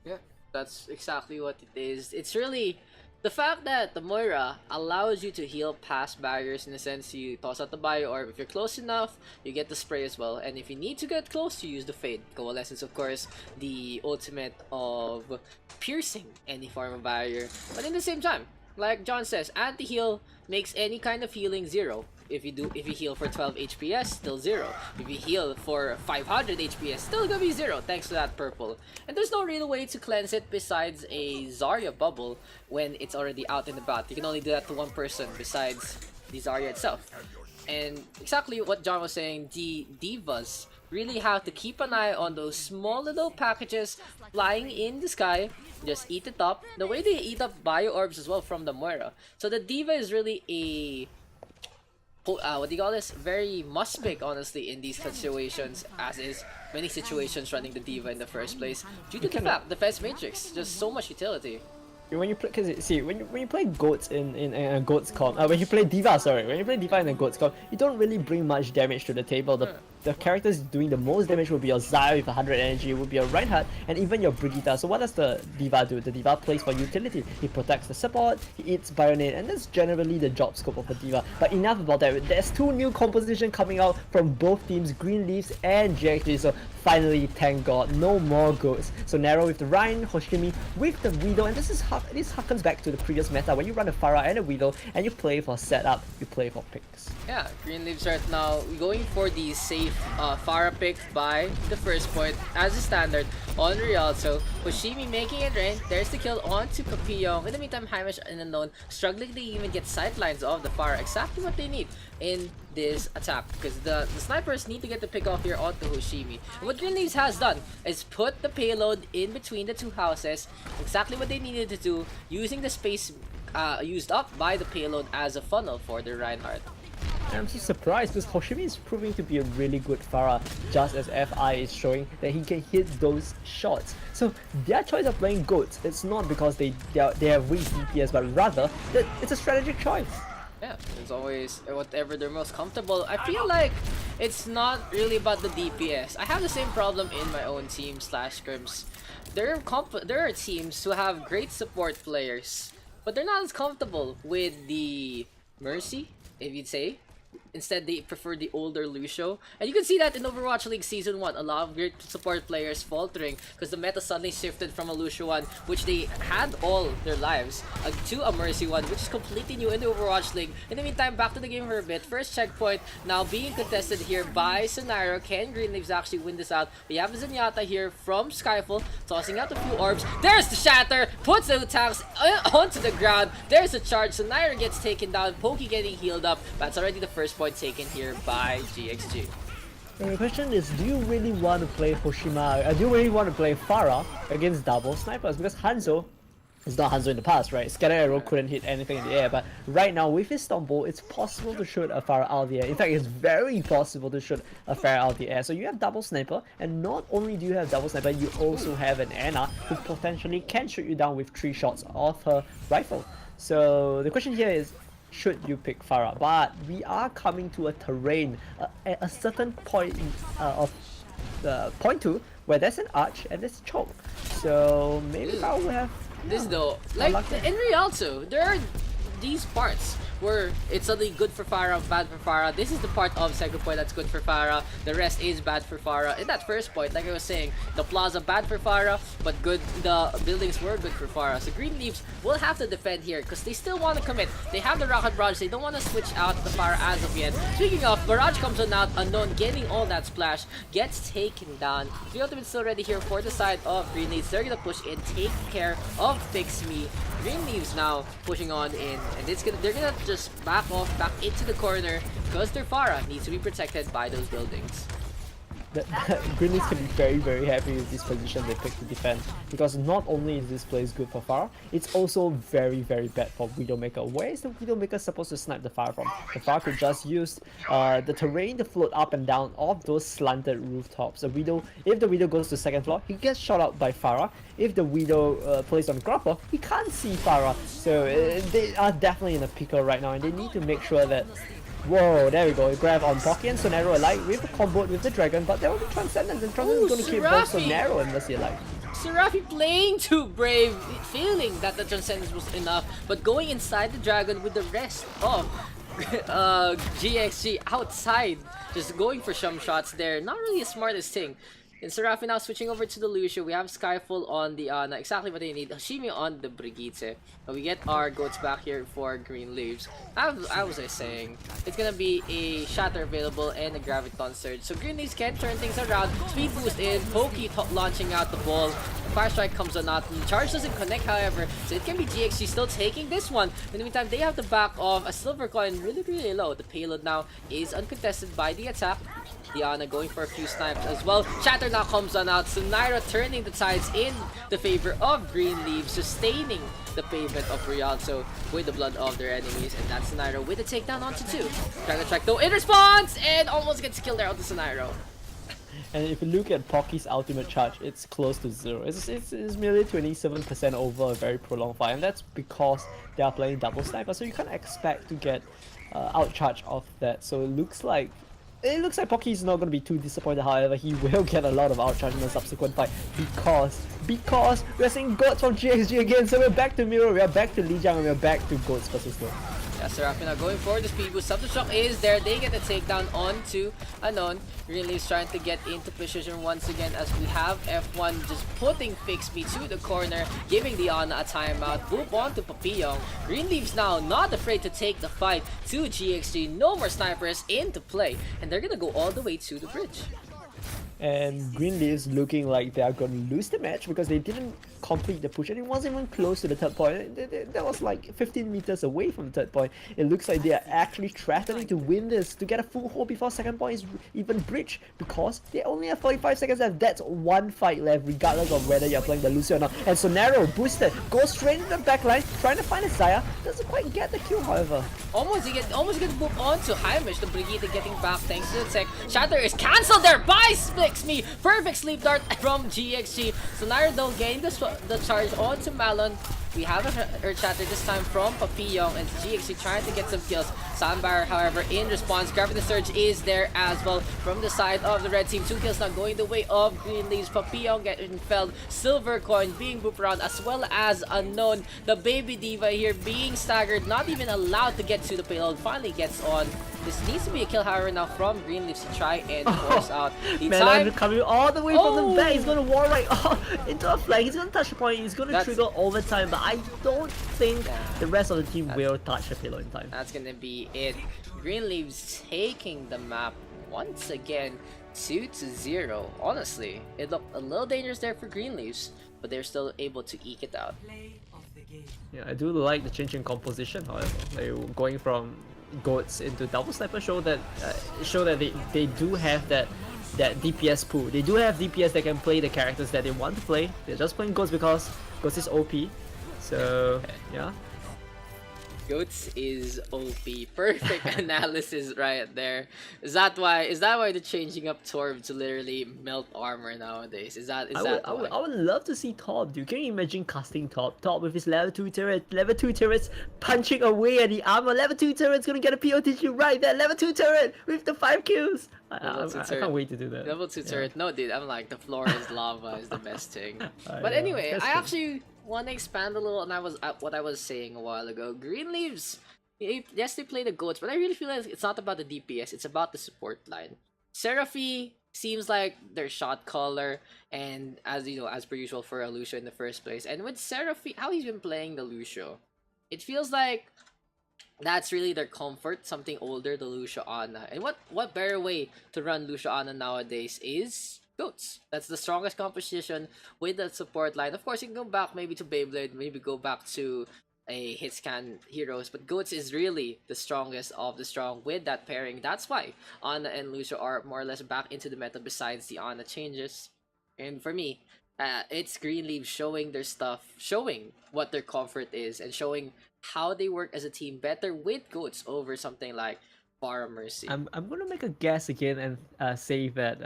Speaker 1: Yeah, that's exactly what it is. It's really the fact that the Moira allows you to heal past barriers. In a sense, you toss out the bio orb. If you're close enough, you get the spray as well. And if you need to get close, you use the Fade. Coalescence, of course, the ultimate of piercing any form of barrier. But in the same time, like John says, anti-heal makes any kind of healing 0. If you heal for 12 HPS, still 0. If you heal for 500 HPS, still gonna be 0 thanks to that purple. And there's no real way to cleanse it besides a Zarya bubble when it's already out in the bat. You can only do that to one person besides the Zarya itself. And exactly what John was saying, the Divas really have to keep an eye on those small little packages flying in the sky. Just eat it up. The way they eat up bio orbs as well from the Moira. So the Diva is really a what do you call this? Very must pick, honestly, in these situations, as is many situations running the Diva in the first place, due to the fact defense matrix, just so much utility.
Speaker 2: When you play, when you play goats in a goats comp, when you play Diva in a goats comp, you don't really bring much damage to the table. the characters doing the most damage will be your Xayah with 100 energy, will be your Reinhardt, and even your Brigitte. So what does the D.Va do? The D.Va plays for utility. He protects the support, he eats Bayonet, and that's generally the job scope of a D.Va. But enough about that. There's two new composition coming out from both teams, Green Leaves and GxG. So finally, thank God, no more goats. So Nero with the Rein, Hoshimi with the Widow, and this harkens back to the previous meta when you run a Pharah and a Widow and you play for setup, you play for picks.
Speaker 1: Yeah, Green Leaves right now going for the safe Pharah pick by the first point as a standard on Rialto. Hoshimi making it rain. There's the kill onto Papillon. In the meantime, Hamish and Unknown struggling to even get sightlines of the Pharah. Exactly what they need in this attack, because the snipers need to get the pick off here onto Hoshimi. And what Green Leaves has done is put the payload in between the two houses. Exactly what they needed to do, using the space used up by the payload as a funnel for the Reinhardt.
Speaker 2: I'm so surprised because Hoshimi is proving to be a really good Pharah, just as FI is showing that he can hit those shots. So their choice of playing goats, it's not because they have weak DPS, but rather that it's a strategic choice.
Speaker 1: Yeah, it's always whatever they're most comfortable. I feel like it's not really about the DPS. I have the same problem in my own team / scrims. There are teams who have great support players, but they're not as comfortable with the Mercy, if you'd say. Instead, they prefer the older Lucio. And you can see that in Overwatch League Season 1. A lot of great support players faltering because the meta suddenly shifted from a Lucio one, which they had all their lives, to a Mercy one, which is completely new in the Overwatch League. In the meantime, back to the game for a bit. First checkpoint now being contested here by Sonairo. Can Green Leaves actually win this out? We have Zenyatta here from Skyfall, tossing out a few orbs. There's the shatter! Puts the tanks onto the ground. There's a charge. Sonairo gets taken down. Pokey getting healed up. That's already the first point taken here by GxG.
Speaker 2: The question is, do you really want to play Hoshima? Do you really want to play Pharah against double snipers? Because Hanzo is not Hanzo in the past, right? Scatter Arrow couldn't hit anything in the air, but right now with his Stombo, it's possible to shoot a Pharah out of the air. In fact, it's very possible to shoot a Pharah out of the air. So you have double sniper, and not only do you have double sniper, you also have an Ana who potentially can shoot you down with 3 shots of her rifle. So the question here is, should you pick Pharah? But we are coming to a terrain at a certain point of point 2 where there's an arch and there's choke. So maybe Pharah will have.
Speaker 1: This though, like in Rialto, there are these parts where it's suddenly good for Pharah, bad for Pharah. This is the part of second point that's good for Pharah. The rest is bad for Pharah. In that first point, like I was saying, the plaza bad for Pharah, but good. The buildings were good for Pharah. So Green Leaves will have to defend here because they still want to commit. They have the Rocket Barrage. They don't want to switch out the Pharah as of yet. Speaking of, Barrage comes on out, Unknown getting all that splash, gets taken down. The ultimate still ready here for the side of Green Leaves. They're gonna push in, take care of Fix Me. Green Leaves now pushing on in, and they're gonna just back off, back into the corner, because their Pharah needs to be protected by those buildings.
Speaker 2: Green Leaves can be very, very happy with this position they picked to defend, because not only is this place good for Pharah, it's also very, very bad for Widowmaker. Where is the Widowmaker supposed to snipe the Pharah from? The Pharah could just use the terrain to float up and down of those slanted rooftops. If the Widow goes to second floor, he gets shot out by Pharah. If the Widow plays on ground floor, he can't see Pharah. So they are definitely in a pickle right now, and they need to make sure that. Whoa, there we go. Grab on Pocky and Sonero alike with a combo with the dragon, but there will be Transcendence, and Transcendence is going to keep both Sonero and Mercy alive.
Speaker 1: Serafi playing too brave, feeling that the Transcendence was enough, but going inside the dragon with the rest of GxG outside, just going for some shots there. Not really the smartest thing. And Serafi now switching over to the Lucio. We have Skyfall on the Ana, exactly what they need. Hoshimi on the Brigitte. But we get our goats back here for Green Leaves. I was saying, it's gonna be a Shatter available and a Graviton Surge. So Green Leaves can turn things around. Speed boost in, Pokey launching out the ball. Fire Strike comes on out. The charge doesn't connect, however, so it can be GxG still taking this one. In the meantime, they have the back of a Silver Coin really, really low. The payload now is uncontested by the attack. Diana going for a few snipes as well. Shatter now comes on out. So Naira turning the tides in the favor of Green Leaves, sustaining the pavement of Rialto with the blood of their enemies. And that's Naira with a takedown onto 2. Dragon Strike though in response and almost gets killed there onto Naira.
Speaker 2: And if you look at Pocky's ultimate charge, it's close to 0. It's merely 27% over a very prolonged fight, and that's because they are playing double sniper, so you can't expect to get outcharge of that. So it looks like it looks like Pocky is not going to be too disappointed. However, he will get a lot of outcharge in the subsequent fight because we're seeing Goats from GxG again. So we're back to Mirror, we're back to Lijiang, and we're back to Goats versus Goats.
Speaker 1: Yeah, Serafina going for the speed boost. Self-destruct is there. They get the takedown onto Anon. Greenleaf's trying to get into position once again as we have F1 just putting Fixby to the corner, giving the Ana a timeout. Boop on to Papillon. Greenleaf's now not afraid to take the fight to GxG. No more snipers into play. And they're gonna go all the way to the bridge.
Speaker 2: And Greenleaf's looking like they are going to lose the match because they didn't complete the push and it wasn't even close to the third point. That was like 15 meters away from the third point. It looks like they are actually threatening to win this, to get a full hold before second point is even breached because they only have 45 seconds left. That's one fight left regardless of whether you're playing the Lucio or not. And so Narrow boosted, goes straight into the backline, trying to find a Zaya. Doesn't quite get the kill, however.
Speaker 1: Almost get moved on to Heimish. The Brigitte getting back thanks to the tech. Shatter is cancelled there by Splixme. Perfect sleep dart from GxG. So Naruto gained the charge onto Malon. We have a Earth Shatter this time from Papillon, and GxG trying to get some kills. Sandbar, however, in response, grabbing the surge is there as well from the side of the red team. 2 kills not going the way of Greenleaf's. Papillon getting felled, Silver Coin being booped around, as well as Unknown. The Baby Diva here being staggered, not even allowed to get to the payload. Finally gets on. This needs to be a kill, however, now from Greenleafs to try and force out the time.
Speaker 2: Coming all the way from the back. He's going to wall right into a flag. He's going to touch the point. He's going to trigger overtime, but I don't think the rest of the team will touch the payload in time.
Speaker 1: That's going to be it. Greenleafs taking the map once again 2-0. Honestly, it looked a little dangerous there for Greenleafs, but they're still able to eke it out.
Speaker 2: Yeah, I do like the change in composition, however. They're going from Goats into double sniper show that they do have that DPS pool. They do have DPS that can play the characters that they want to play. They're just playing Goats because Goats is OP. So yeah.
Speaker 1: Goats is OP. Perfect analysis right there. Is that why they're changing up Torb to literally melt armor nowadays? I
Speaker 2: would love to see Top, dude. Can you imagine casting Top with his level 2 turret, level 2 turrets punching away at the armor, level 2 turret's gonna get a POTG right there, level 2 turret with the 5 kills. I can't wait to do that.
Speaker 1: Level 2 turret. No dude, I'm like, the floor is lava is the best thing. But anyway, I actually want to expand a little on what I was saying a while ago. Greenleafs, yes, they play the Goats, but I really feel like it's not about the DPS, it's about the support line. Seraphi seems like their shot caller, and as you know, as per usual for a Lucio in the first place. And with Seraphi, how he's been playing the Lucio, it feels like that's really their comfort, something older, the Lucio Ana. And what better way to run Lucio Ana nowadays is Goats. That's the strongest composition with the support line. Of course, you can go back maybe to Beyblade, maybe go back to a hitscan heroes, but Goats is really the strongest of the strong with that pairing. That's why Ana and Lucio are more or less back into the meta besides the Ana changes. And for me, it's Greenleaf showing their stuff, showing what their comfort is, and showing how they work as a team better with Goats over something like Bar Mercy.
Speaker 2: I'm gonna make a guess again and say that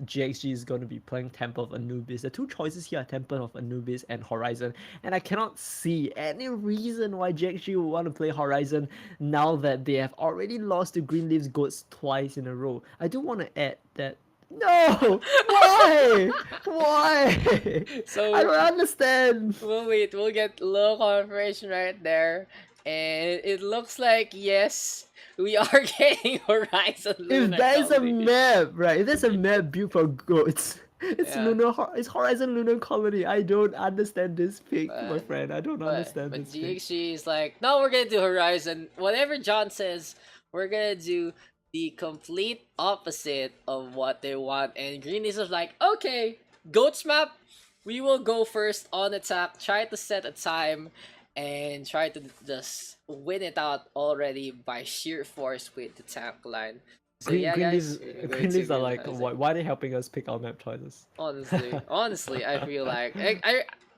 Speaker 2: GxG is gonna be playing Temple of Anubis. The two choices here are Temple of Anubis and Horizon, and I cannot see any reason why GxG would want to play Horizon now that they have already lost to Greenleaf's Goats twice in a row. I do want to add that. No! Why? Why?
Speaker 1: So
Speaker 2: I don't understand.
Speaker 1: We'll wait. We'll get low confirmation right there, and it looks like yes, we are getting Horizon Lunar.
Speaker 2: If that is a map, right? If there's a map built for Goats, it's Lunar. It's Horizon Lunar Colony. I don't understand this pick, my friend. I don't understand this pick.
Speaker 1: But GxG is like, no, we're gonna do Horizon. Whatever John says, we're gonna do the complete opposite of what they want. And Greenies is like, okay, Goats map, we will go first on attack, try to set a time, and try to just win it out already by sheer force with the tank line. So
Speaker 2: Greenleafs are like, why are they helping us pick our map choices?
Speaker 1: Honestly, I feel like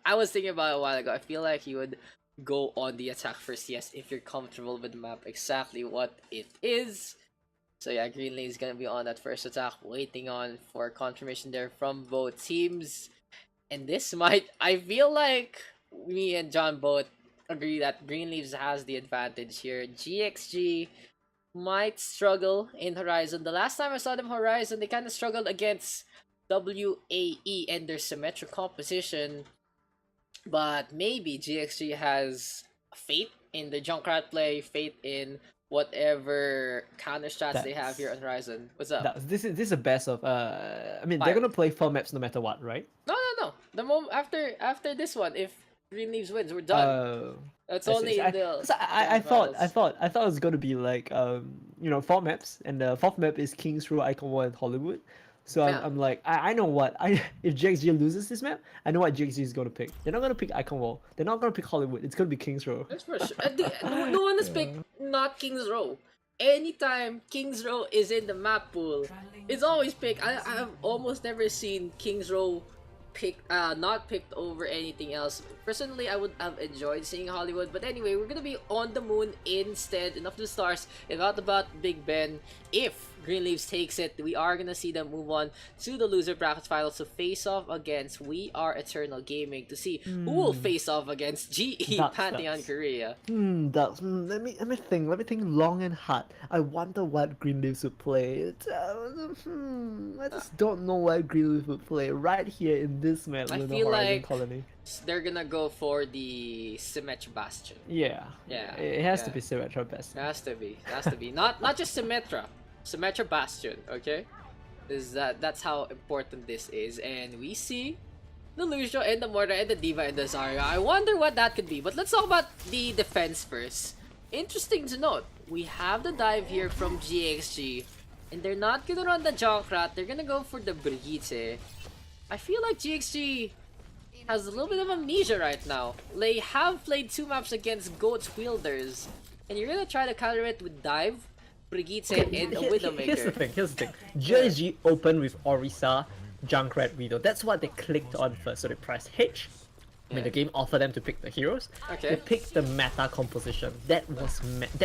Speaker 1: I was thinking about it a while ago. I feel like he would go on the attack first, yes, if you're comfortable with the map, exactly what it is. So yeah, Greenleaf is gonna be on that first attack, waiting on for confirmation there from both teams. And this might, I feel like me and John both agree that Greenleafs has the advantage here. GxG might struggle in Horizon. The last time I saw them Horizon, they kind of struggled against WAE and their symmetric composition. But maybe GxG has faith in the Junkrat play, faith in whatever counter strats they have here on Horizon. What's up?
Speaker 2: This is the best of I mean, they're
Speaker 1: Fire.
Speaker 2: gonna play 4 maps no matter what, right?
Speaker 1: No. The moment after this one, if Green Leaves wins, we're done. It's only in the.
Speaker 2: I thought it was gonna be like you know, 4 maps, and the 4th map is Kings Row, Icon Wall, and Hollywood. So
Speaker 1: Yeah.
Speaker 2: I'm like, I know what if GxG loses this map, I know what GxG is gonna pick. They're not gonna pick Icon Wall. They're not gonna pick Hollywood. It's gonna be Kings Row.
Speaker 1: That's for sure. No one has picked not Kings Row. Anytime Kings Row is in the map pool, it's always picked. I've almost never seen Kings Row not picked over anything else. Personally, I would have enjoyed seeing Hollywood, but anyway, we're gonna be on the moon instead, and of the stars, and not about Big Ben. If Green Leaves takes it, we are gonna see them move on to the loser brackets finals to face off against We Are Eternal Gaming to see who will face off against GE Pantheon Korea.
Speaker 2: Let me think long and hard. I wonder what Green Leaves would play. I just don't know what Green Leaves would play right here in this map.
Speaker 1: I
Speaker 2: Lunar
Speaker 1: feel
Speaker 2: Horizon
Speaker 1: like
Speaker 2: Colony.
Speaker 1: they're gonna go for the Symmetra Bastion.
Speaker 2: Yeah.
Speaker 1: Yeah,
Speaker 2: It has to
Speaker 1: yeah.
Speaker 2: be Symmetra best.
Speaker 1: It has to be. Not just Symmetra. Symmetra Bastion, okay? That's how important this is. And we see the Lucio and the Mortar and the Diva and the Zarya. I wonder what that could be. But let's talk about the defense first. Interesting to note, we have the dive here from GxG. And they're not gonna run the Junkrat, they're gonna go for the Brigitte. I feel like GxG has a little bit of amnesia right now. They have played 2 maps against Goats Wielders. And you're gonna try to counter it with dive, Brigitte, and a Widowmaker.
Speaker 2: Here's the thing. GxG opened with Orisa, Junkrat, Widow. That's what they clicked on first. So they pressed H. When the game offered them to pick the heroes,
Speaker 1: Okay.
Speaker 2: they picked the meta composition. That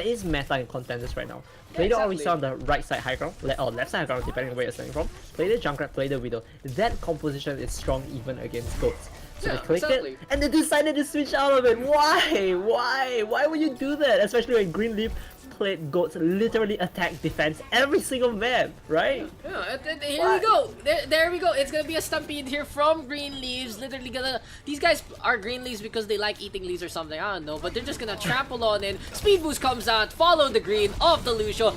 Speaker 2: is meta in contenders right now. Play the
Speaker 1: exactly.
Speaker 2: Orisa on the right side high ground, or left side high ground, depending on where you're starting from. Play the Junkrat, play the Widow. That composition is strong even against Goats. So
Speaker 1: Yeah,
Speaker 2: they clicked
Speaker 1: exactly.
Speaker 2: it, and they decided to switch out of it. Why? Why would you do that? Especially when Green Leaf played Goats literally attack defense every single map, right?
Speaker 1: Yeah, and here we go. There we go. It's gonna be a stampede here from Green Leaves. Literally gonna. These guys are Green Leaves because they like eating leaves or something. I don't know, but they're just gonna trample on in. Speed boost comes out. Follow the green of the Lucio.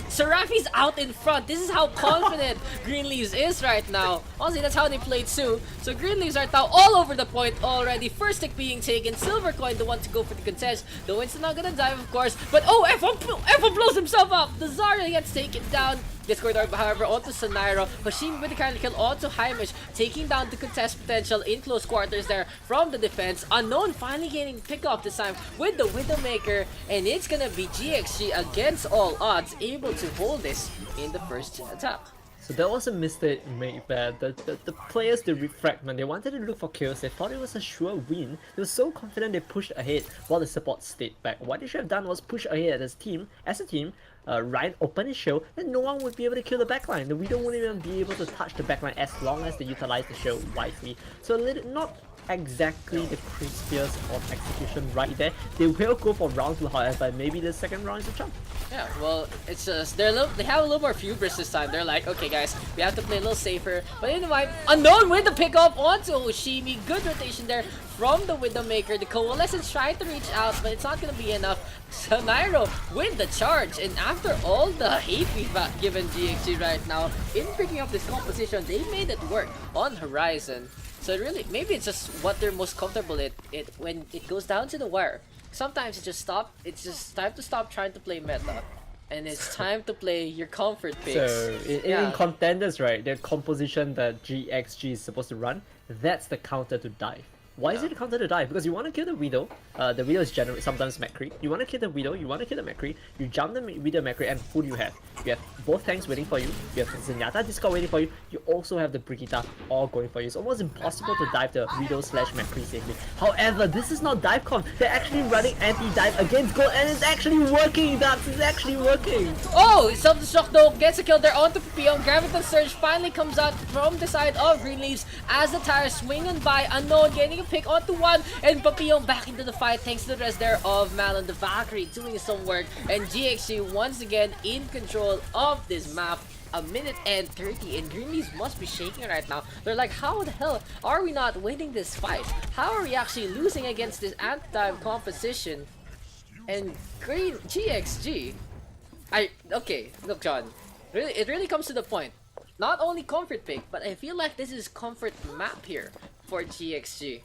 Speaker 1: Serafi's out in front. This is how confident Green Leaves is right now. Honestly, that's how they played too. So Green Leaves are now all over the point already. First stick being taken. Silver Coin, the one to go for the contest. The Winston not gonna dive, of course. But oh, F1 blows himself up. The Zarya gets taken down. Discord Orb, however, onto Sonairo. Hoshimi with the counter kill onto Haimish, taking down the contest potential in close quarters there from the defense. Unknown finally getting pick off this time with the Widowmaker, and it's gonna be GxG against all odds, able to hold this in the first attack.
Speaker 2: So that was a mistake made there. The players, the refragment, they wanted to look for kills. They thought it was a sure win. They were so confident they pushed ahead while the support stayed back. What they should have done was push ahead as a team. Ryan opened his shield, then no one would be able to kill the backline. The Widow wouldn't even be able to touch the backline as long as they utilize the shield wisely. So not exactly the crispiest of execution right there. They will go for round 2, however, maybe the second round is a chance.
Speaker 1: Yeah, well, it's just they have a little more hubris this time. They're like, okay, guys, we have to play a little safer. But anyway, Unknown with the pickup onto Hoshimi. Good rotation there from the Widowmaker. The Coalescence trying to reach out, but it's not gonna be enough. Sonairo with the charge, and after all the hate we've given GxG right now in picking up this composition, they made it work on Horizon. So really, maybe it's just what they're most comfortable at when it goes down to the wire. Sometimes it's just time to stop trying to play meta. And it's time to play your comfort picks.
Speaker 2: So in contenders, right, the composition that GxG is supposed to run, that's the counter to dive. Why is it a counter to dive? Because you want to kill the Widow. The Widow is generally sometimes McCree. You want to kill the Widow, you want to kill the McCree. You jump the Widow McCree, and who do you have? You have both tanks waiting for you. You have Zenyatta Discord waiting for you. You also have the Brigitte all going for you. It's almost impossible to dive the Widow / McCree safely. However, this is not dive comp. They're actually running anti-dive against gold, and it's actually working, Daks. It's actually working.
Speaker 1: Oh, self-destruct though, gets a kill there onto Papillon. Graviton Surge finally comes out from the side of Green Leaves as the tires swing on by. Unknown getting a pick onto one, and Papillon back into the fight thanks to the rest there of Malon the Valkyrie doing some work, and GxG once again in control of this map. A minute and 30, and Greenleaves must be shaking right now. They're like, how the hell are we not winning this fight? How are we actually losing against this anti-time composition? And GxG, okay, look, John, it really comes to the point. Not only comfort pick, but I feel like this is comfort map here for GxG.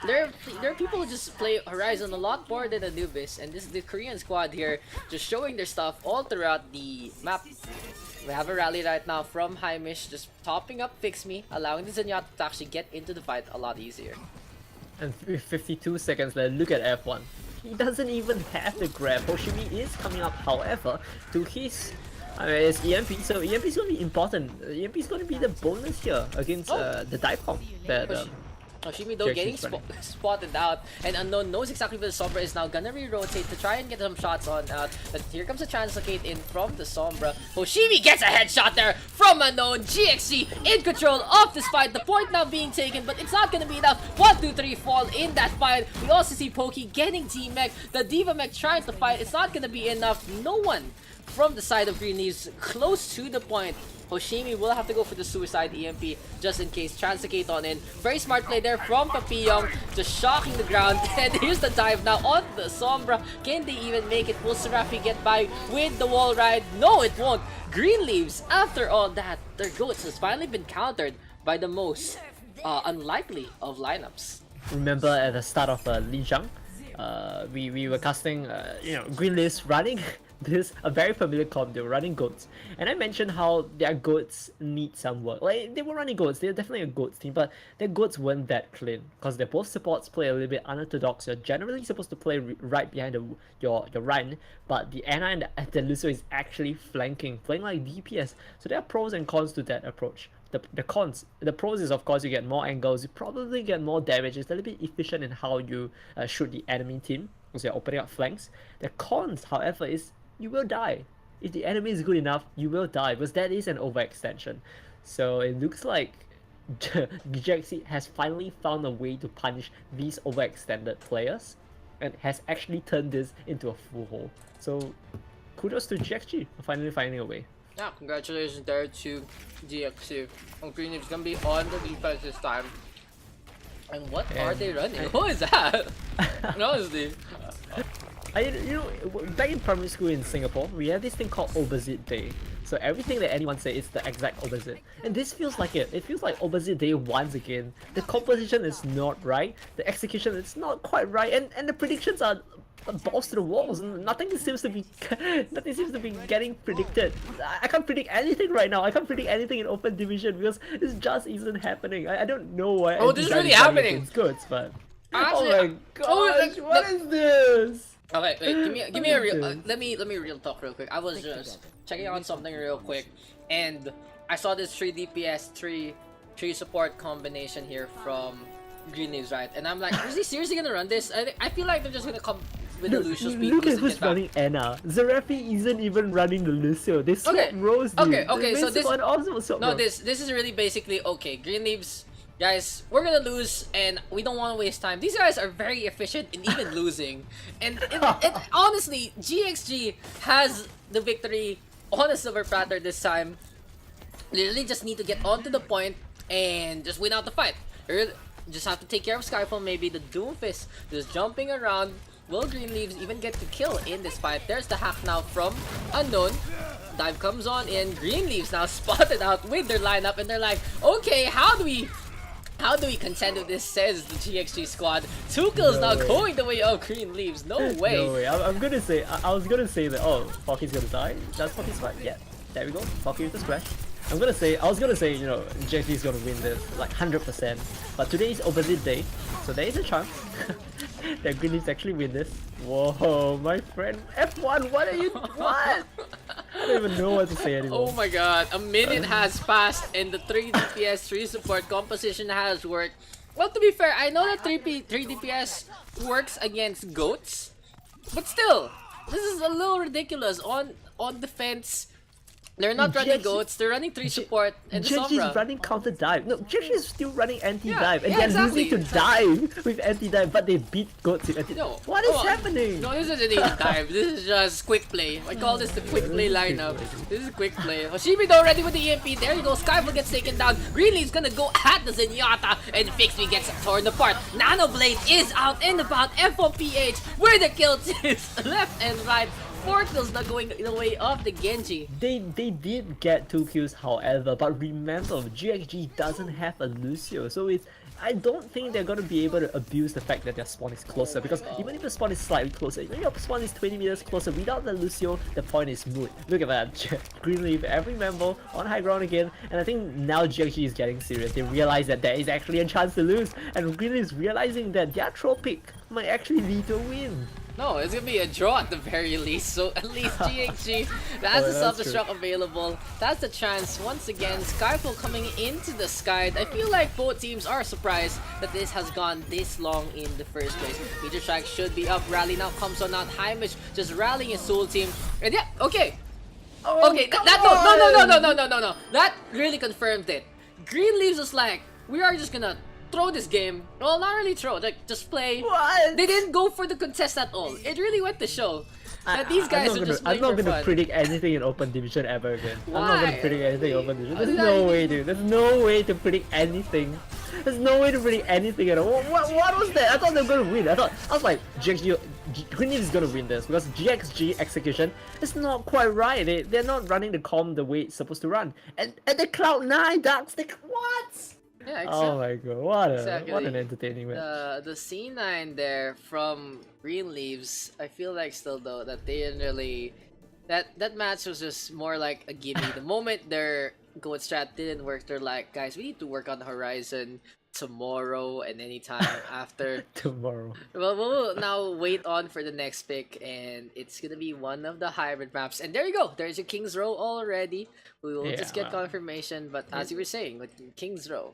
Speaker 1: There are people who just play Horizon a lot more than Anubis, and this is the Korean squad here just showing their stuff all throughout the map. We have a rally right now from Heimish, just topping up Fix Me, allowing the Zenyatta to actually get into the fight a lot easier.
Speaker 2: And with 52 seconds left, look at F1. He doesn't even have the grab. Hoshimi is coming up, however, to his... I mean, it's EMP, so EMP is going to be important. EMP is going to be the bonus here against the dive bomb that
Speaker 1: Hoshimi though getting spotted out, and Unknown knows exactly where the Sombra is now gonna re-rotate to try and get some shots on out. But here comes a Translocate in from the Sombra. Hoshimi gets a headshot there from Unknown. GxG in control of this fight. The point now being taken, but it's not gonna be enough. 1, 2, 3 fall in that fight. We also see Pokey getting T-Mech. The Diva Mech trying to fight. It's not gonna be enough. No one from the side of Greenleaves close to the point. Hoshimi will have to go for the suicide EMP just in case. Translocate on in. Very smart play there from Papillon, just shocking the ground. And here's the dive now on the Sombra. Can they even make it? Will Serafi get by with the wall ride? No, it won't. Greenleaves, after all that, their goats has finally been countered by the most unlikely of lineups.
Speaker 2: Remember at the start of Lijiang, we were casting, Greenleaves running this a very familiar comp. They were running goats, and I mentioned how their goats need some work. Like, they were running goats, they're definitely a goats team, but their goats weren't that clean because their both supports play a little bit unorthodox. You're generally supposed to play right behind your run, but the Ana and the Lucio is actually flanking, playing like DPS. So there are pros and cons to that approach. The pros is, of course, you get more angles, you probably get more damage. It's a little bit efficient in how you shoot the enemy team because you're opening up flanks. The cons, however, is you will die. If the enemy is good enough, you will die because that is an overextension. So it looks like GxG has finally found a way to punish these overextended players and has actually turned this into a full hole. So kudos to GxG for finally finding a way.
Speaker 1: Yeah, congratulations there to GxG. Green is gonna be on the defense this time. And what are they running? Who is that? Honestly.
Speaker 2: Back in primary school in Singapore, we have this thing called opposite day. So everything that anyone says is the exact opposite. And this feels like it. It feels like opposite day once again. The composition is not right. The execution is not quite right. And the predictions are balls to the walls. Nothing seems to be getting predicted. I can't predict anything right now. I can't predict anything in open division because this just isn't happening. I don't know why.
Speaker 1: Oh, this is really happening.
Speaker 2: It's good, but
Speaker 1: actually,
Speaker 2: oh my gosh, what is this?
Speaker 1: Okay, wait, give me a real let me real talk real quick. I was just checking on something real quick, and I saw this 3 DPS 3 support combination here from Greenleaves, right? And I'm like, is he seriously gonna run this? I feel like they're just gonna come with the Lucio speed.
Speaker 2: Look at who's running Ana. Zerafi isn't even running the Lucio. They swap roles, dude.
Speaker 1: Okay, so this
Speaker 2: this
Speaker 1: is really basically okay. Greenleaves, guys, we're gonna lose, and we don't want to waste time. These guys are very efficient in even losing, and honestly, GxG has the victory on a silver platter this time. Literally, just need to get onto the point and just win out the fight. Just have to take care of Skyfall. Maybe the Doomfist just jumping around. Will Greenleaves even get to kill in this fight? There's the hack now from Unknown. Dive comes on in. Greenleaves now spotted out with their lineup, and they're like, okay, how do we contend with this, says the GxG squad. 2 kills now going the way of Greenleaves. No way.
Speaker 2: No way. I was gonna say that, oh, Poki's gonna die. That's Poki's fight. Yeah, there we go. Poki with the splash. I was gonna say, GxG is gonna win this, like 100%. But today is opposite day, so there is a chance that Greenleaves actually win this. Whoa, my friend. F1, what are you, what? I don't even know what to say anymore.
Speaker 1: Oh my god, a minute has passed and the 3 DPS 3 support composition has worked. Well, to be fair, I know that 3 DPS works against goats, but still, this is a little ridiculous. On defense, They're not running
Speaker 2: GxG
Speaker 1: goats, they're running 3 support and the
Speaker 2: GxG is
Speaker 1: Sombra.
Speaker 2: running counter dive. No, GxG is still running anti-dive, and
Speaker 1: yeah,
Speaker 2: they're
Speaker 1: exactly,
Speaker 2: losing to dive with anti-dive, but they beat goats with anti-dive.
Speaker 1: No.
Speaker 2: What is
Speaker 1: Oh,
Speaker 2: happening?
Speaker 1: No, this isn't even dive. This is just quick play. I call this the quick play
Speaker 2: this is
Speaker 1: lineup.
Speaker 2: quick play.
Speaker 1: This is quick play. Hoshimi though ready with the EMP. There you go. Skyfall gets taken down. Greenleaf's gonna go at the Zenyatta, and Fixme gets torn apart. Nanoblade is out and about. FOPH where the kills is left and right. 4 kills not going the way of the Genji.
Speaker 2: They did get 2 kills, however, but remember, GxG doesn't have a Lucio, so I don't think they're gonna be able to abuse the fact that their spawn is closer, because even if the spawn is slightly closer, even if your spawn is 20 meters closer, without the Lucio, the point is moot. Look at that, Greenleaf, every member on high ground again, and I think now GxG is getting serious. They realize that there is actually a chance to lose, and Greenleaf is realizing that their troll pick might actually lead to a win.
Speaker 1: No, it's gonna be a draw at the very least. So at least GxG, that's the self-destruct available. That's the chance. Once again, Skyfall coming into the sky. I feel like both teams are surprised that this has gone this long in the first place. Meteor Strike should be up. Rally now comes on out. Heimish just rallying his soul team. And yeah, okay. Okay, no. That really confirmed it. Greenleaf's just like, we are just gonna throw this game. Well, not really throw, like just play.
Speaker 2: What?
Speaker 1: They didn't go for the contest at all. It really went to show that these guys are just playing
Speaker 2: I'm not
Speaker 1: for
Speaker 2: gonna
Speaker 1: fun.
Speaker 2: predict anything in open division ever again. I'm not
Speaker 1: Why?
Speaker 2: gonna predict anything in open division. There's
Speaker 1: Is that
Speaker 2: no
Speaker 1: anything-
Speaker 2: way, dude. There's no way to predict anything. There's no way to predict anything at all. What was that? I thought they were gonna win. I was like, Greenleaf is gonna win this because GxG execution is not quite right. They're not running the comp the way it's supposed to run. And the Cloud9 Daks, what?
Speaker 1: Yeah, exactly.
Speaker 2: Oh my god, what an entertaining match.
Speaker 1: The C9 there from Greenleaves, I feel like still though that they didn't really that match was just more like a gimme. The moment their goat strat didn't work, they're like, guys, we need to work on the horizon tomorrow and anytime after.
Speaker 2: Tomorrow.
Speaker 1: Well, we'll now wait on for the next pick, and it's gonna be one of the hybrid maps. And there you go. There's your King's Row already. We will just get confirmation. But as you were saying, with King's Row,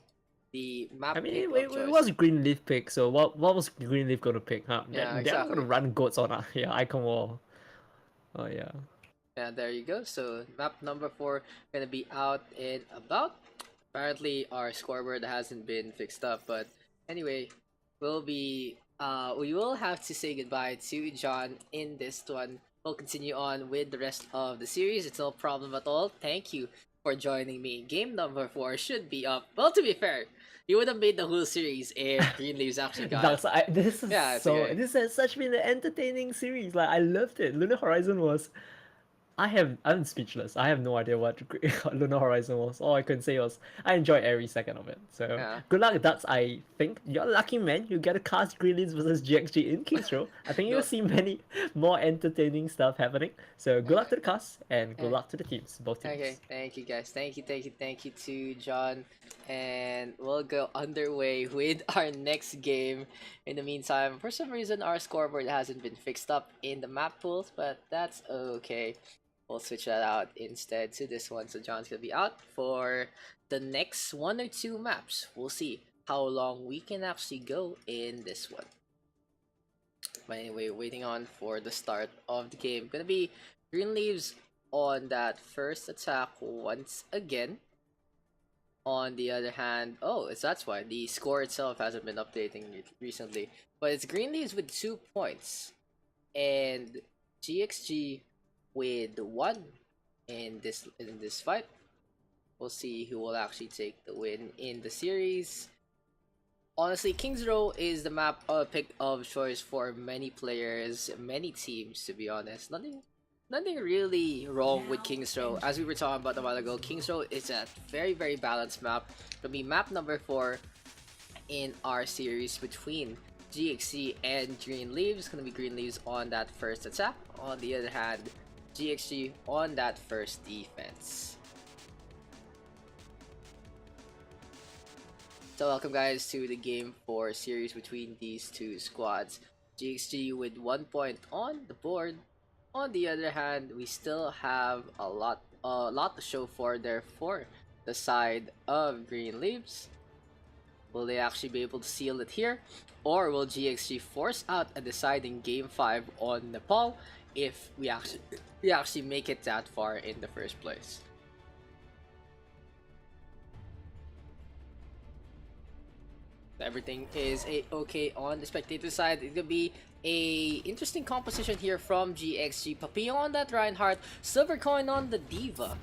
Speaker 1: the map.
Speaker 2: I mean,
Speaker 1: pick
Speaker 2: it
Speaker 1: of choice.
Speaker 2: was Greenleaf pick, so what was Greenleaf gonna pick, huh?
Speaker 1: Yeah,
Speaker 2: They're not
Speaker 1: exactly.
Speaker 2: gonna run goats on a icon wall. Oh yeah.
Speaker 1: Yeah, there you go. So map number 4 gonna be out in about. Apparently our scoreboard hasn't been fixed up, but anyway, we will have to say goodbye to John in this one. We'll continue on with the rest of the series. It's no problem at all. Thank you for joining me. Game number 4 should be up. Well, to be fair, you would have made the whole series if Greenleaf's actually got it.
Speaker 2: This is
Speaker 1: Yeah, it's okay.
Speaker 2: This has such been an entertaining series. Like I loved it. Lunar Horizon was. I'm speechless. I have no idea what Lunar Horizon was. All I can say was I enjoyed every second of it. So
Speaker 1: Yeah.
Speaker 2: good luck, Daks. I think you're a lucky man. You get to cast Greenleaf versus GxG in King's Row. I think you'll see many more entertaining stuff happening. So good luck to the cast and good luck to the teams, both teams.
Speaker 1: Okay, thank you guys. Thank you to John. And we'll go underway with our next game. In the meantime, for some reason our scoreboard hasn't been fixed up in the map pools, but that's okay. We'll switch that out instead to this one. So John's gonna be out for the next 1 or 2 maps. We'll see how long we can actually go in this one. But anyway, waiting on for the start of the game. Gonna be Greenleaves on that first attack once again. On the other hand, that's why the score itself hasn't been updating recently. But it's Greenleaves with 2 points and GxG with 1 in this fight. We'll see who will actually take the win in the series. Honestly, King's Row is the map pick of choice for many players, many teams, to be honest. Nothing really wrong with King's Row. As we were talking about a while ago, King's Row is a very, very balanced map. It'll be map number 4 in our series between GxG and Greenleaves. It's gonna be Greenleaves on that first attack. On the other hand, GxG on that first defense. So welcome guys to the game 4 series between these two squads. GxG with 1 point on the board. On the other hand, we still have a lot to show for there for the side of Greenleaves. Will they actually be able to seal it here? Or will GxG force out a deciding game 5 on Nepal if we actually make it that far in the first place? Everything is okay on the spectator side. It could be a interesting composition here from GxG. Papillon on that Reinhardt, Silver Coin on the Diva,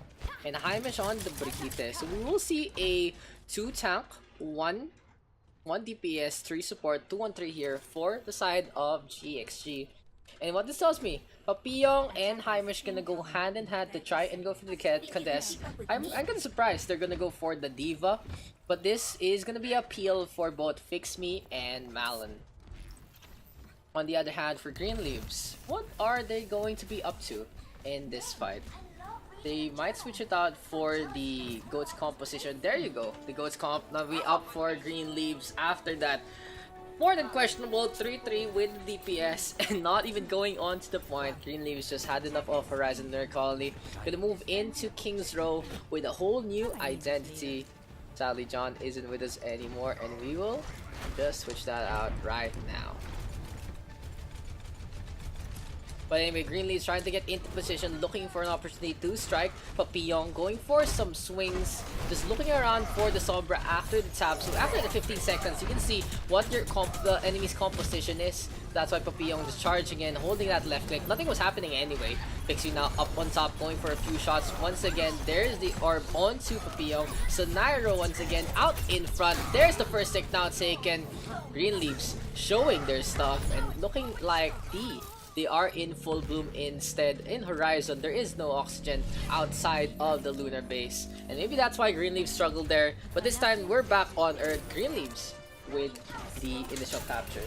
Speaker 1: and Jaimish on the Brigitte. So we will see a 2 tank, 1 DPS, 3 support, 2-1-3 here for the side of GxG. And what this tells me, Papillon and Jaimish gonna go hand in hand to try and go for the contest. I'm kinda surprised they're gonna go for the Diva, but this is gonna be a appeal for both Fix Me and Malon. On the other hand, for Green Leaves, what are they going to be up to in this fight? They might switch it out for the Goats composition. There you go. The Goats comp now be up for Green Leaves after that. More than questionable 3-3 with the DPS and not even going on to the point. Green Leaves just had enough of Horizon in their colony. Gonna move into King's Row with a whole new identity. Sadly, John isn't with us anymore, and we will just switch that out right now. But anyway, Green Leaves trying to get into position, looking for an opportunity to strike. Papillon going for some swings, just looking around for the Sombra after the tap. So after the 15 seconds, you can see what the enemy's composition is. That's why Papillon just charging in, holding that left click. Nothing was happening anyway. Pixie now up on top, going for a few shots. Once again, there's the orb onto Papillon. So Nairo once again out in front. There's the first stick now taken. Green Leaves showing their stuff and looking like they are in full bloom instead. In Horizon, there is no oxygen outside of the Lunar base. And maybe that's why Green Leaves struggled there. But this time, we're back on Earth. Green Leaves with the initial capture.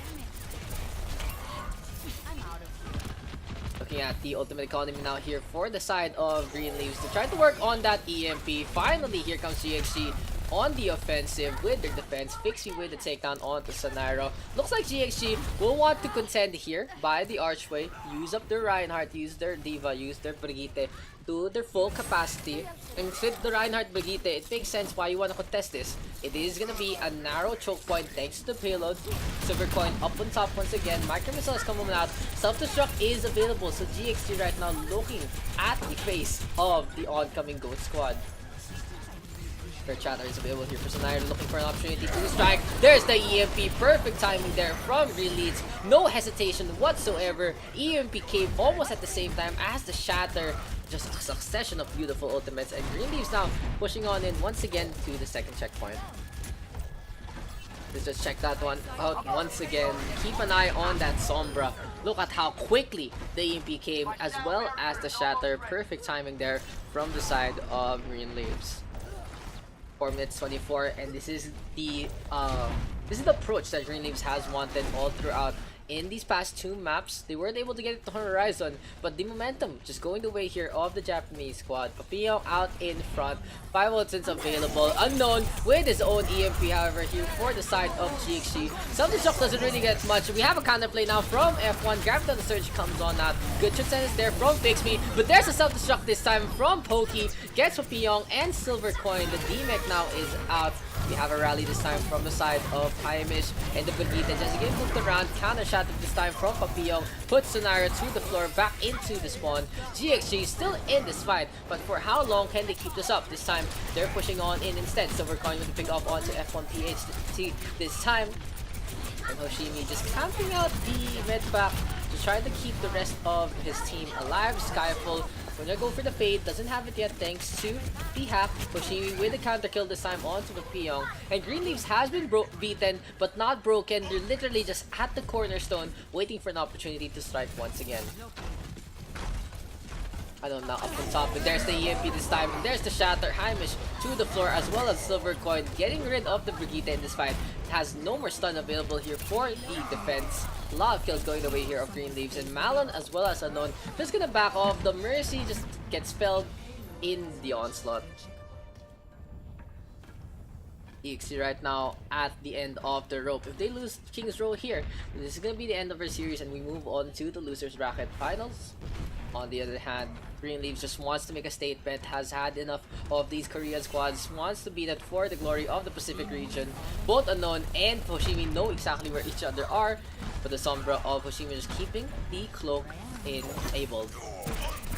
Speaker 1: Looking at the ultimate economy now here for the side of Green Leaves. They're trying to work on that EMP. Finally, here comes GxG on the offensive with their defense. Fixie with the takedown onto Sanaro. Looks like GxG will want to contend here by the archway. Use up their Reinhardt, use their Diva, use their Brigitte to their full capacity. And with the Reinhardt Brigitte, it makes sense why you want to contest this. It is going to be a narrow choke point thanks to the payload. Silver Coin up on top once again. Micro missiles coming out. Self-destruct is available. So GxG right now looking at the face of the oncoming Goat squad. Their chatter is available here for Sanaro, looking for an opportunity to strike. There's the EMP, perfect timing there from Green Leaves. No hesitation whatsoever. EMP came almost at the same time as the shatter. Just a succession of beautiful ultimates, and Green Leaves now pushing on in once again to the second checkpoint. Let's just check that one out once again. Keep an eye on that Sombra. Look at how quickly the EMP came, as well as the shatter. Perfect timing there from the side of Green Leaves. 4 minutes 24, and this is the approach that Green Leaves has wanted all throughout. In these past 2 maps, they weren't able to get it to Horizon, but the momentum just going the way here of the Japanese squad. Papillon out in front, 5 ultimates available. Unknown with his own EMP, however, here for the side of GxG. Self-destruct doesn't really get much. We have a counterplay now from F1. Gravity on the Surge comes on out. Good is there from Fix Me, but there's a self-destruct this time from Pokey. Gets Papillon and Silver Coin. The D-Mech now is out. We have a rally this time from the side of Jaimish, and the Brigitte just again looked around, counter shot this time from Papillon, puts Sonara to the floor, back into the spawn. GxG still in this fight, but for how long can they keep this up? This time, they're pushing on in instead. Silver Coin with the pick off onto F1 PHT this time. And Hoshimi just camping out the red back to try to keep the rest of his team alive. Skyfall gonna go for the fade, doesn't have it yet thanks to the hack. Hoshimi with a counter kill this time onto the Papillon. And Green Leaves has been beaten, but not broken. They're literally just at the cornerstone, waiting for an opportunity to strike once again. I don't know, up on top, and there's the EMP this time, and there's the shatter. Jaimish to the floor, as well as Silver Coin, getting rid of the Brigitte in this fight. It has no more stun available here for the defense. A lot of kills going the way here of Green Leaves, and Malon as well as Unknown just gonna back off. The Mercy just gets spelled in the onslaught. GxG right now at the end of the rope. If they lose King's Row here, this is gonna be the end of our series, and we move on to the losers bracket finals. On the other hand, Green Leaves just wants to make a statement, has had enough of these Korean squads, wants to beat it for the glory of the Pacific region. Both Unknown and Hoshimi know exactly where each other are, but the Sombra of Hoshimi just keeping the cloak enabled.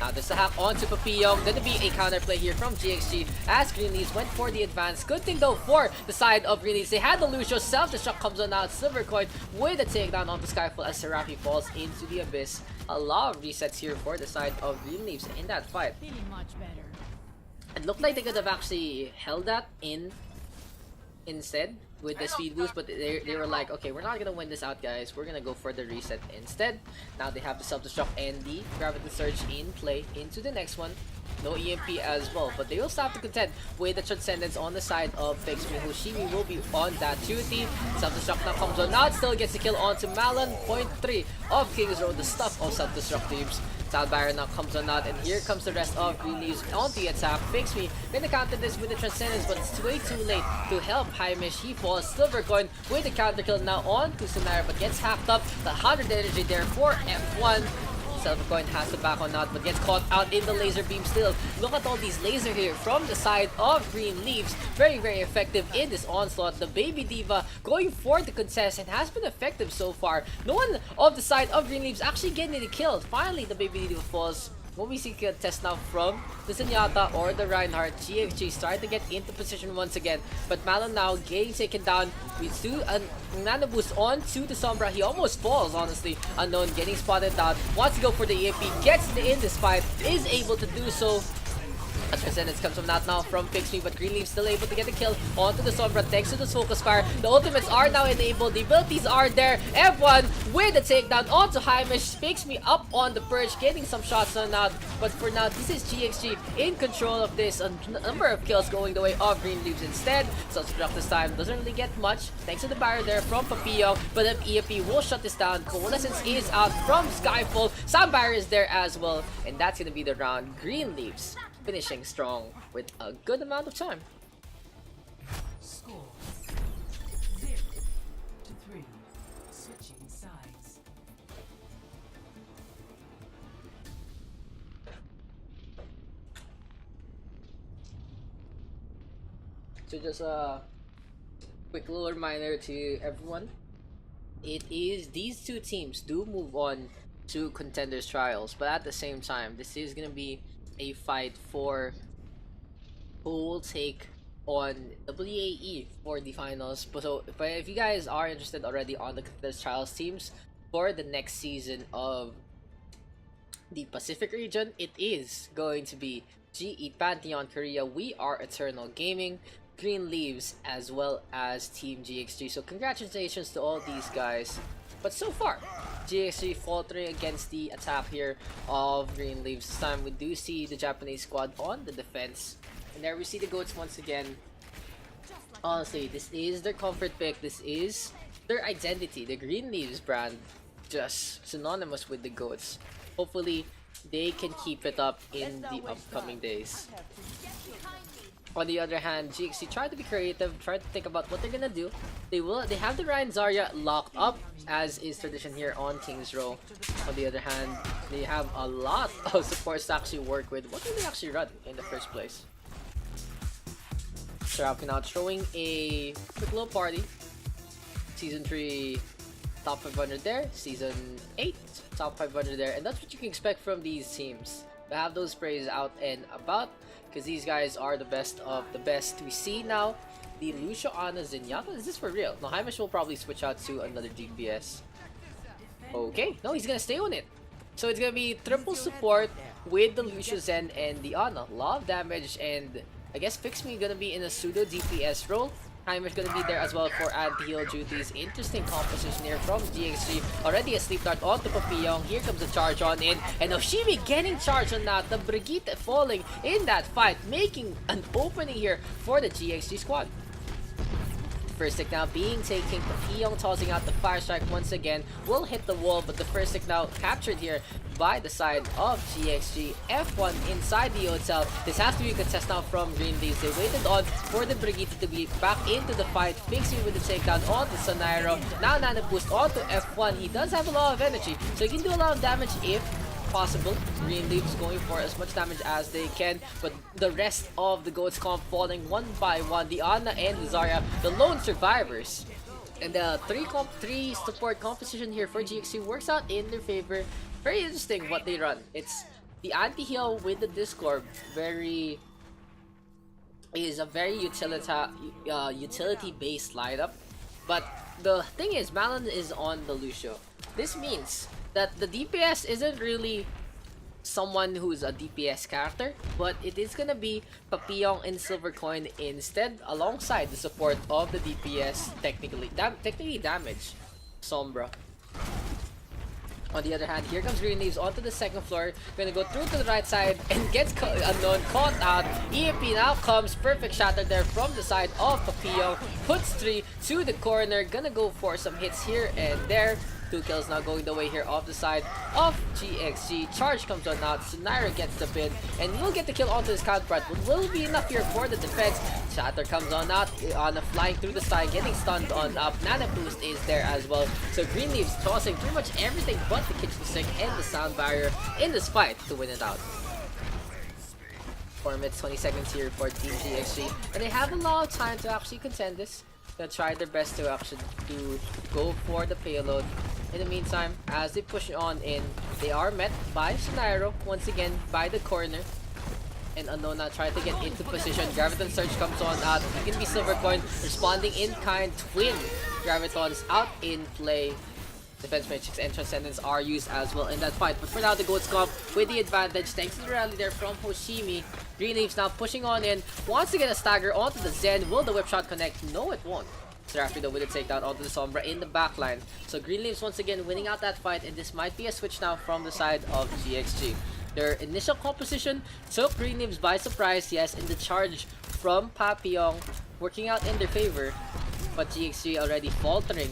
Speaker 1: Now there's a hack onto Papillon. Gonna be a counterplay here from GxG as Green Leaves went for the advance. Good thing though for the side of Green Leaves. They had the Lucio. Self-destruct comes on out. Silvercoin with a takedown onto Skyfall as Seraphie falls into the abyss. A lot of resets here for the side of Green Leaves in that fight. It looked like they could have actually held that instead with the speed boost, but they were like, okay, we're not gonna win this out, guys. We're gonna go for the reset instead. Now they have the self-destruct and the gravity surge in play into the next one. No EMP as well, but they also have to contend with the Transcendence on the side of Fixme. Hoshimi will be on that duty. Self-destruct now comes on now. Still gets the kill onto Malon. Point 3 of Kings Road, the stuff of self-destruct teams. Salbyron now comes on out, and here comes the rest of Green Leaves on the attack. Fixme gonna counter this with the Transcendence, but it's way too late to help Haimish. He falls. Silvercoin with the counter kill now on to Sonara, but gets hacked up. The 100 energy there for F1. Silvercoin has to back on out, but gets caught out in the laser beam still. Look at all these laser here from the side of Green Leaves. Very, very effective in this onslaught. The Baby Diva going for the contest and has been effective so far. No one of the side of Green Leaves actually getting any kills. Finally, the Baby Diva falls. What we see contest now from the Zenyatta or the Reinhardt. GxG starting to get into position once again, but Malon now getting taken down. We do a nano boost on to the Sombra. He almost falls, honestly. Unknown getting spotted down. Wants to go for the EMP. Gets in this fight. Is able to do so. A Transcendence comes from that now from Fixme, but Green Leaf still able to get the kill onto the Sombra thanks to the Focus Fire. The ultimates are now enabled, the abilities are there. F1 with the takedown onto Haimish. Fixme up on the perch, getting some shots on out. But for now, this is GxG in control of this. A number of kills going the way of Green Leaves instead. Self-destruct this time doesn't really get much thanks to the barrier there from Papillon, but the EMP will shut this down. Coalescence is out from Skyfall. Some barrier is there as well, and that's gonna be the round. Green Leaves finishing strong with a good amount of time.
Speaker 3: Score 0-3. Switching sides.
Speaker 1: So just a quick little reminder to everyone. It is these two teams do move on to Contenders Trials, but at the same time, this is gonna be a fight for who will take on WAE for the finals. But so if you guys are interested already on the Contenders Trials teams for the next season of the Pacific region, it is going to be GE Pantheon Korea, We Are Eternal Gaming, Green Leaves, as well as Team GxG. So congratulations to all these guys. But so far, GxG faltering against the attack here of Green Leaves. This time we do see the Japanese squad on the defense. And there we see the GOATs once again. Honestly, this is their comfort pick. This is their identity. The Green Leaves brand, just synonymous with the GOATs. Hopefully, they can keep it up in the upcoming days. On the other hand, GxG try to be creative, try to think about what they're gonna do. They have the Ryan Zarya locked up, as is tradition here on King's Row. On the other hand, they have a lot of supports to actually work with. What do they actually run in the first place? Seraphie now throwing a quick little party. Season 3 top 500 there, Season 8 top 500 there, and that's what you can expect from these teams. They have those sprays out and about, because these guys are the best of the best. We see now the Lucio Ana Zenyatta. Is this for real? No, Haimish will probably switch out to another DPS. Okay, no, he's gonna stay on it. So it's gonna be triple support with the Lucio Zen and the Ana. A lot of damage, and I guess Fixme gonna be in a pseudo DPS role. Haimish gonna be there as well for anti-heal duties. Interesting composition here from GxG. Already a sleep dart onto Papillon. Here comes a charge on in, and Oshimi getting charged on that. The Brigitte falling in that fight, making an opening here for the GxG squad. First stick now being taken. Papillon tossing out the fire strike once again. Will hit the wall, but the first stick now captured here by the side of GxG. F1 inside the hotel. This has to be a contest now from Green Leaves. They waited on for the Brigitte to be back into the fight. Fixing with the takedown onto Sonairo. Now nano boost onto F1. He does have a lot of energy, so he can do a lot of damage if possible. Green Leaves going for as much damage as they can, but the rest of the GOATs comp falling one by one. The Ana and the Zarya, the lone survivors. And the 3 support composition here for GxG works out in their favor. Very interesting what they run. It's the anti-heal with the Discord is a very utility-based lineup. But the thing is, Malon is on the Lucio. This means that the DPS isn't really someone who's a DPS character, but it is gonna be Papillon and Silvercoin instead, alongside the support of the DPS technically damage Sombra. On the other hand, here comes Green Leaves onto the second floor. Gonna go through to the right side and gets Unknown caught out. EMP now comes. Perfect shatter there from the side of Papillon. Puts 3 to the corner. Gonna go for some hits here and there. 2 kills now going the way here off the side of GxG. Charge comes on out. Sunaira gets the pin. And will get the kill onto his counterpart. But will be enough here for the defense. Shatter comes on out. On a flying through the side. Getting stunned on up. Nana boost is there as well. So Green Leaves tossing pretty much everything but the kitchen sink and the sound barrier in this fight to win it out. 4 minutes 20 seconds here for Team GxG. And they have a lot of time to actually contend this. They'll try their best to actually go for the payload. In the meantime, as they push on in, they are met by Sunairo once again by the corner. And Unknown now trying to get into position. Graviton Surge comes on out. It can be Silvercoin responding in kind. Twin Gravitons out in play. Defense Matrix and Transcendence are used as well in that fight. But for now, the Goats come with the advantage thanks to the rally there from Hoshimi. Green Leaves now pushing on in. Wants to get a stagger onto the Zen. Will the whip shot connect? No, it won't. Seraphi though with a takedown onto the Sombra in the backline. So Green Leaves once again winning out that fight, and this might be a switch now from the side of GxG. Their initial composition took Green Leaves by surprise, yes, in the charge from Papillon working out in their favor. But GxG already faltering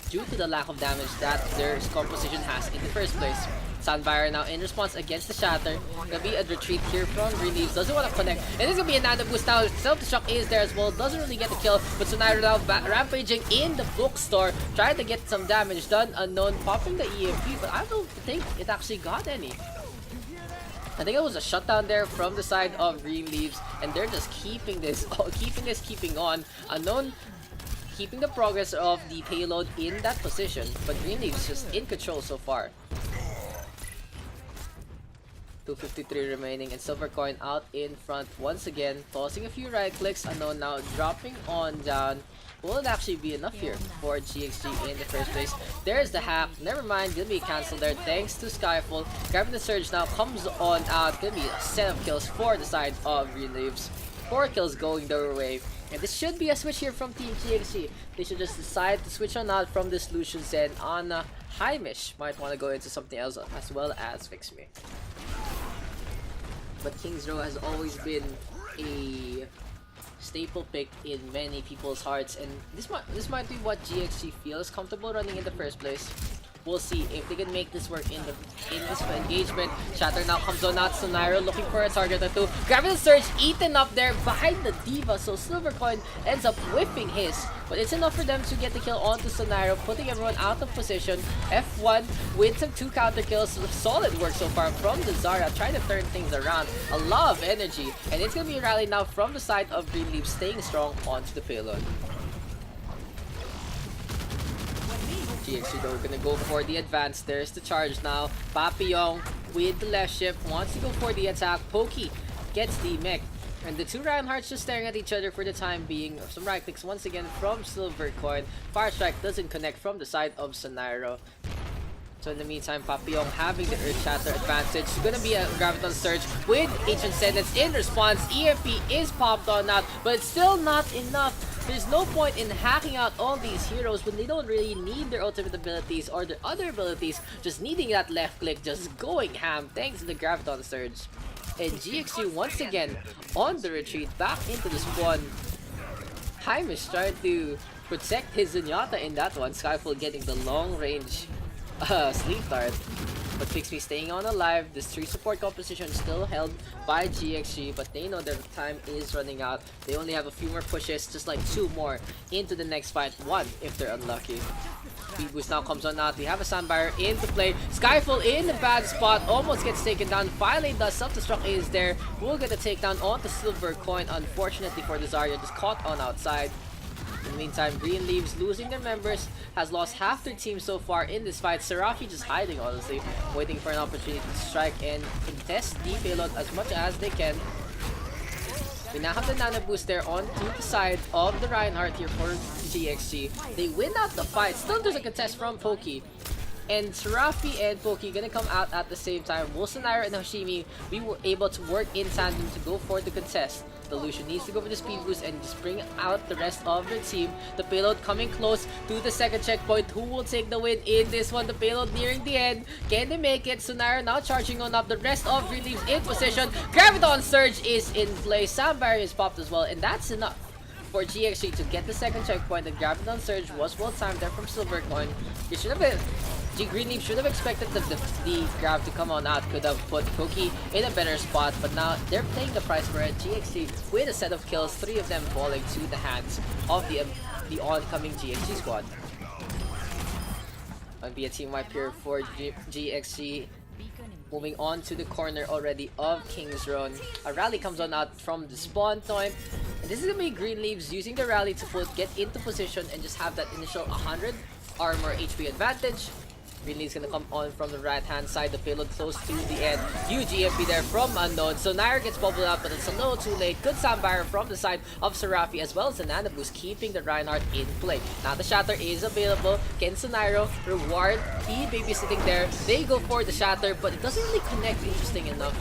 Speaker 1: due to the lack of damage that their composition has in the first place. Sunfire now in response against the Shatter. Gonna be a retreat here from Green Leaves. Doesn't want to connect. And this is gonna be a nano boost now. Self-destruct is there as well. Doesn't really get the kill. But Sunairo now rampaging in the bookstore. Trying to get some damage done. Unknown popping the EMP. But I don't think it actually got any. I think it was a shutdown there from the side of Green Leaves. And they're just keeping on. Unknown keeping the progress of the payload in that position. But Green Leaves just in control so far. 253 remaining, and Silvercoin out in front once again, tossing a few right clicks. Unknown now dropping on down. Will it actually be enough here for GxG in the first place? There's the hack. Never mind, gonna be cancelled there thanks to Skyfall. Grabbing the Surge now comes on out. Gonna be a set of kills for the side of Green Leaves. 4 kills going their way. And this should be a switch here from Team GxG. They should just decide to switch on out from this Lucian Zen on Heimish. Might want to go into something else as well as Fix Me. But King's Row has always been a staple pick in many people's hearts, and this might be what GxG feels comfortable running in the first place. We'll see if they can make this work in this engagement. Shatter now comes on out. Sunairo looking for a target or two. Grabbing the Surge, eaten up there behind the Diva, so Silvercoin ends up whipping his. But it's enough for them to get the kill onto Sunairo, putting everyone out of position. F1 with some 2 counter kills. Solid work so far from the Zarya, trying to turn things around. A lot of energy, and it's gonna be a rally now from the side of Green Leaf, staying strong onto the payload. GxG though gonna go for the advance. There's the charge now. Papillon with the left shift wants to go for the attack. Pokey gets the mech. And the 2 Reinhardts just staring at each other for the time being. Some right clicks once again from Silvercoin. Fire Strike doesn't connect from the side of Sunairo. So in the meantime, Papillon having the Earth Shatter advantage. Gonna be a Graviton Surge with Ancient Sentence in response. EMP is popped on out, but it's still not enough. There's no point in hacking out all these heroes when they don't really need their ultimate abilities or their other abilities. Just needing that left click, just going ham thanks to the Graviton Surge. And GxG once again on the retreat back into the spawn. Heimish trying to protect his Zenyatta in that one. Skyfall getting the long range sleep dart. But Fix Me staying on alive. This 3 support composition still held by GxG, but they know their time is running out. They only have a few more pushes, just like 2 more into the next fight. 1 if they're unlucky. Speed Boost now comes on out. We have a Sound Barrier into play. Skyfall in the bad spot. Almost gets taken down. Finally, the Self-Destruct is there. We'll get a takedown onto Silvercoin. Unfortunately for the Zarya, just caught on outside. In the meantime, Green Leaves losing their members, has lost half their team so far in this fight. Serafi just hiding, honestly, waiting for an opportunity to strike and contest the payload as much as they can. We now have the Nano Boost there on the side of the Reinhardt here for GxG. They win out the fight. Still there's a contest from Poki. And Serafi and Poki gonna come out at the same time. Wolsenaira and Hashimi, we were able to work in tandem to go for the contest. The Lucian needs to go for the speed boost and just bring out the rest of their team. The payload coming close to the second checkpoint. Who will take the win in this one? The payload nearing the end. Can they make it? Sunara now charging on up. The rest of Green Leaves in position. Graviton Surge is in play. Sound Barrier is popped as well. And that's enough for GxG to get the second checkpoint. The Graviton Surge was well timed there from Silvercoin. It should have been... Green Leaf should have expected the grab to come on out, could have put Cookie in a better spot, but now they're paying the price for it. GxG with a set of kills, 3 of them falling to the hands of the oncoming GxG squad. Gonna be a team wipe here for GxG. Moving on to the corner already of King's Run. A rally comes on out from the spawn point. And this is gonna be Green Leaves using the rally to get into position and just have that initial 100 armor HP advantage. Green Leaf's gonna come on from the right hand side, the payload close to the end. UGMP there from Unknown. So Nair gets bubbled out, but it's a little too late. Good sound barrier from the side of Serafi as well as the Nano Boost, keeping the Reinhardt in play. Now the Shatter is available. Can Sonairo reward the babysitting there? They go for the Shatter, but it doesn't really connect interesting enough.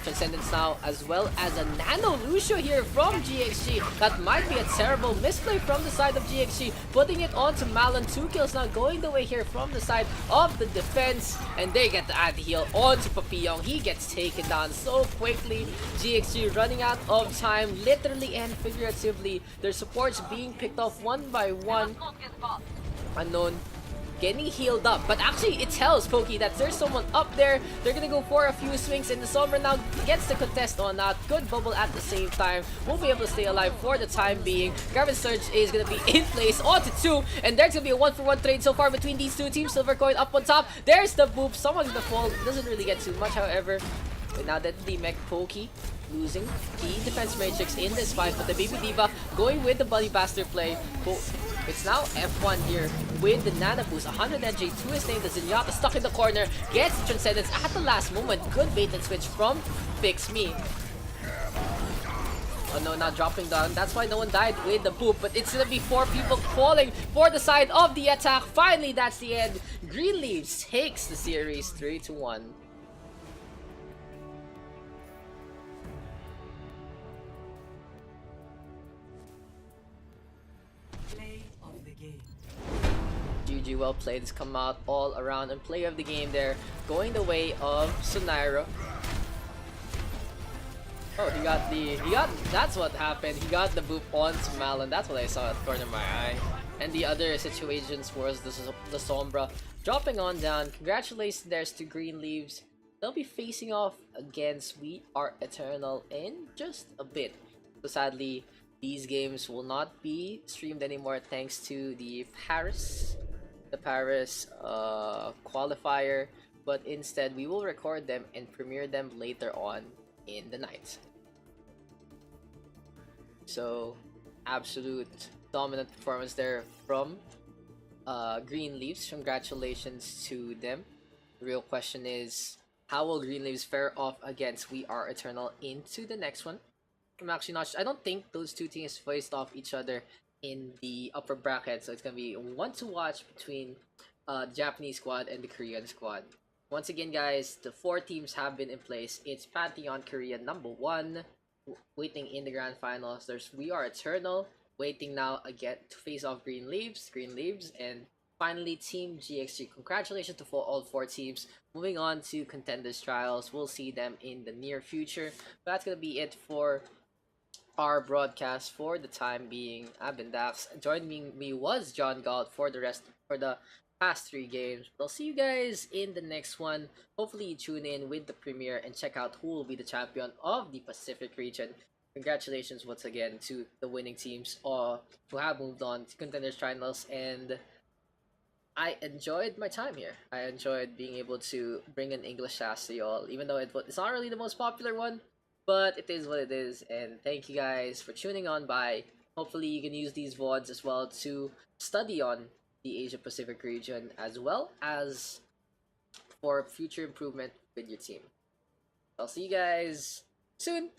Speaker 1: Transcendence now, as well as a Nano Lucio here from GxG. That might be a terrible misplay from the side of GxG, putting it on to Malon. 2 kills now going the way here from the side of the defense, and they get the anti-heal onto Papillon. He gets taken down so quickly. GxG running out of time, literally and figuratively. Their supports being picked off one by one. Unknown getting healed up, but actually it tells Poki that there's someone up there. They're gonna go for a few swings, and the Sombra now gets the contest on that. Good bubble at the same time. Won't be able to stay alive for the time being. Gravity Surge is gonna be in place onto 2, and there's gonna be a 1-for-1 trade so far between these two teams. Silvercoin up on top. There's the boop. Someone's gonna fall. Doesn't really get too much, however. But now that the mech Poki losing the defense matrix in this fight, but the Baby Diva going with the Buddy Bastard play. It's now F1 here with the Nano Boost. 100 NJ to his name. The Zenyatta stuck in the corner. Gets the Transcendence at the last moment. Good bait and switch from Fix Me. Oh no, now dropping down. That's why no one died with the boop. But it's gonna be 4 people falling for the side of the attack. Finally, that's the end. Green Leaves takes the series 3-1. GG, well played. Has come out all around and play of the game there, going the way of Sonairo. Oh, that's what happened. He got the boop onto Malon. That's what I saw at the corner of my eye. And the other situations was the Sombra dropping on down. Congratulations there's to Green Leaves. They'll be facing off against We Are Eternal in just a bit. So sadly, these games will not be streamed anymore thanks to the Paris qualifier, but instead we will record them and premiere them later on in the night. So absolute dominant performance there from Green Leaves. Congratulations to them. The real question is, how will Green Leaves fare off against We Are Eternal into the next one? I'm actually not sure. I don't think those two teams faced off each other in the upper bracket, so it's gonna be one to watch between the Japanese squad and the Korean squad. Once again, guys, the 4 teams have been in place. It's Pantheon Korea #1 waiting in the grand finals. There's We Are Eternal waiting now again to face off Green Leaves, and finally Team GxG. Congratulations to all 4 teams. Moving on to Contenders Trials. We'll see them in the near future. But that's gonna be it for our broadcast for the time being. I've been Daks. Joining me was JohnGalt for the past 3 games. I'll see you guys in the next one. Hopefully you tune in with the premiere and check out who will be the champion of the Pacific region. Congratulations once again to the winning teams who have moved on to Contenders Trials, and I enjoyed my time here. I enjoyed being able to bring an English class to y'all, even though it's not really the most popular one. But it is what it is, and thank you guys for tuning on by. hopefully you can use these VODs as well to study on the Asia Pacific region as well as for future improvement with your team. I'll see you guys soon.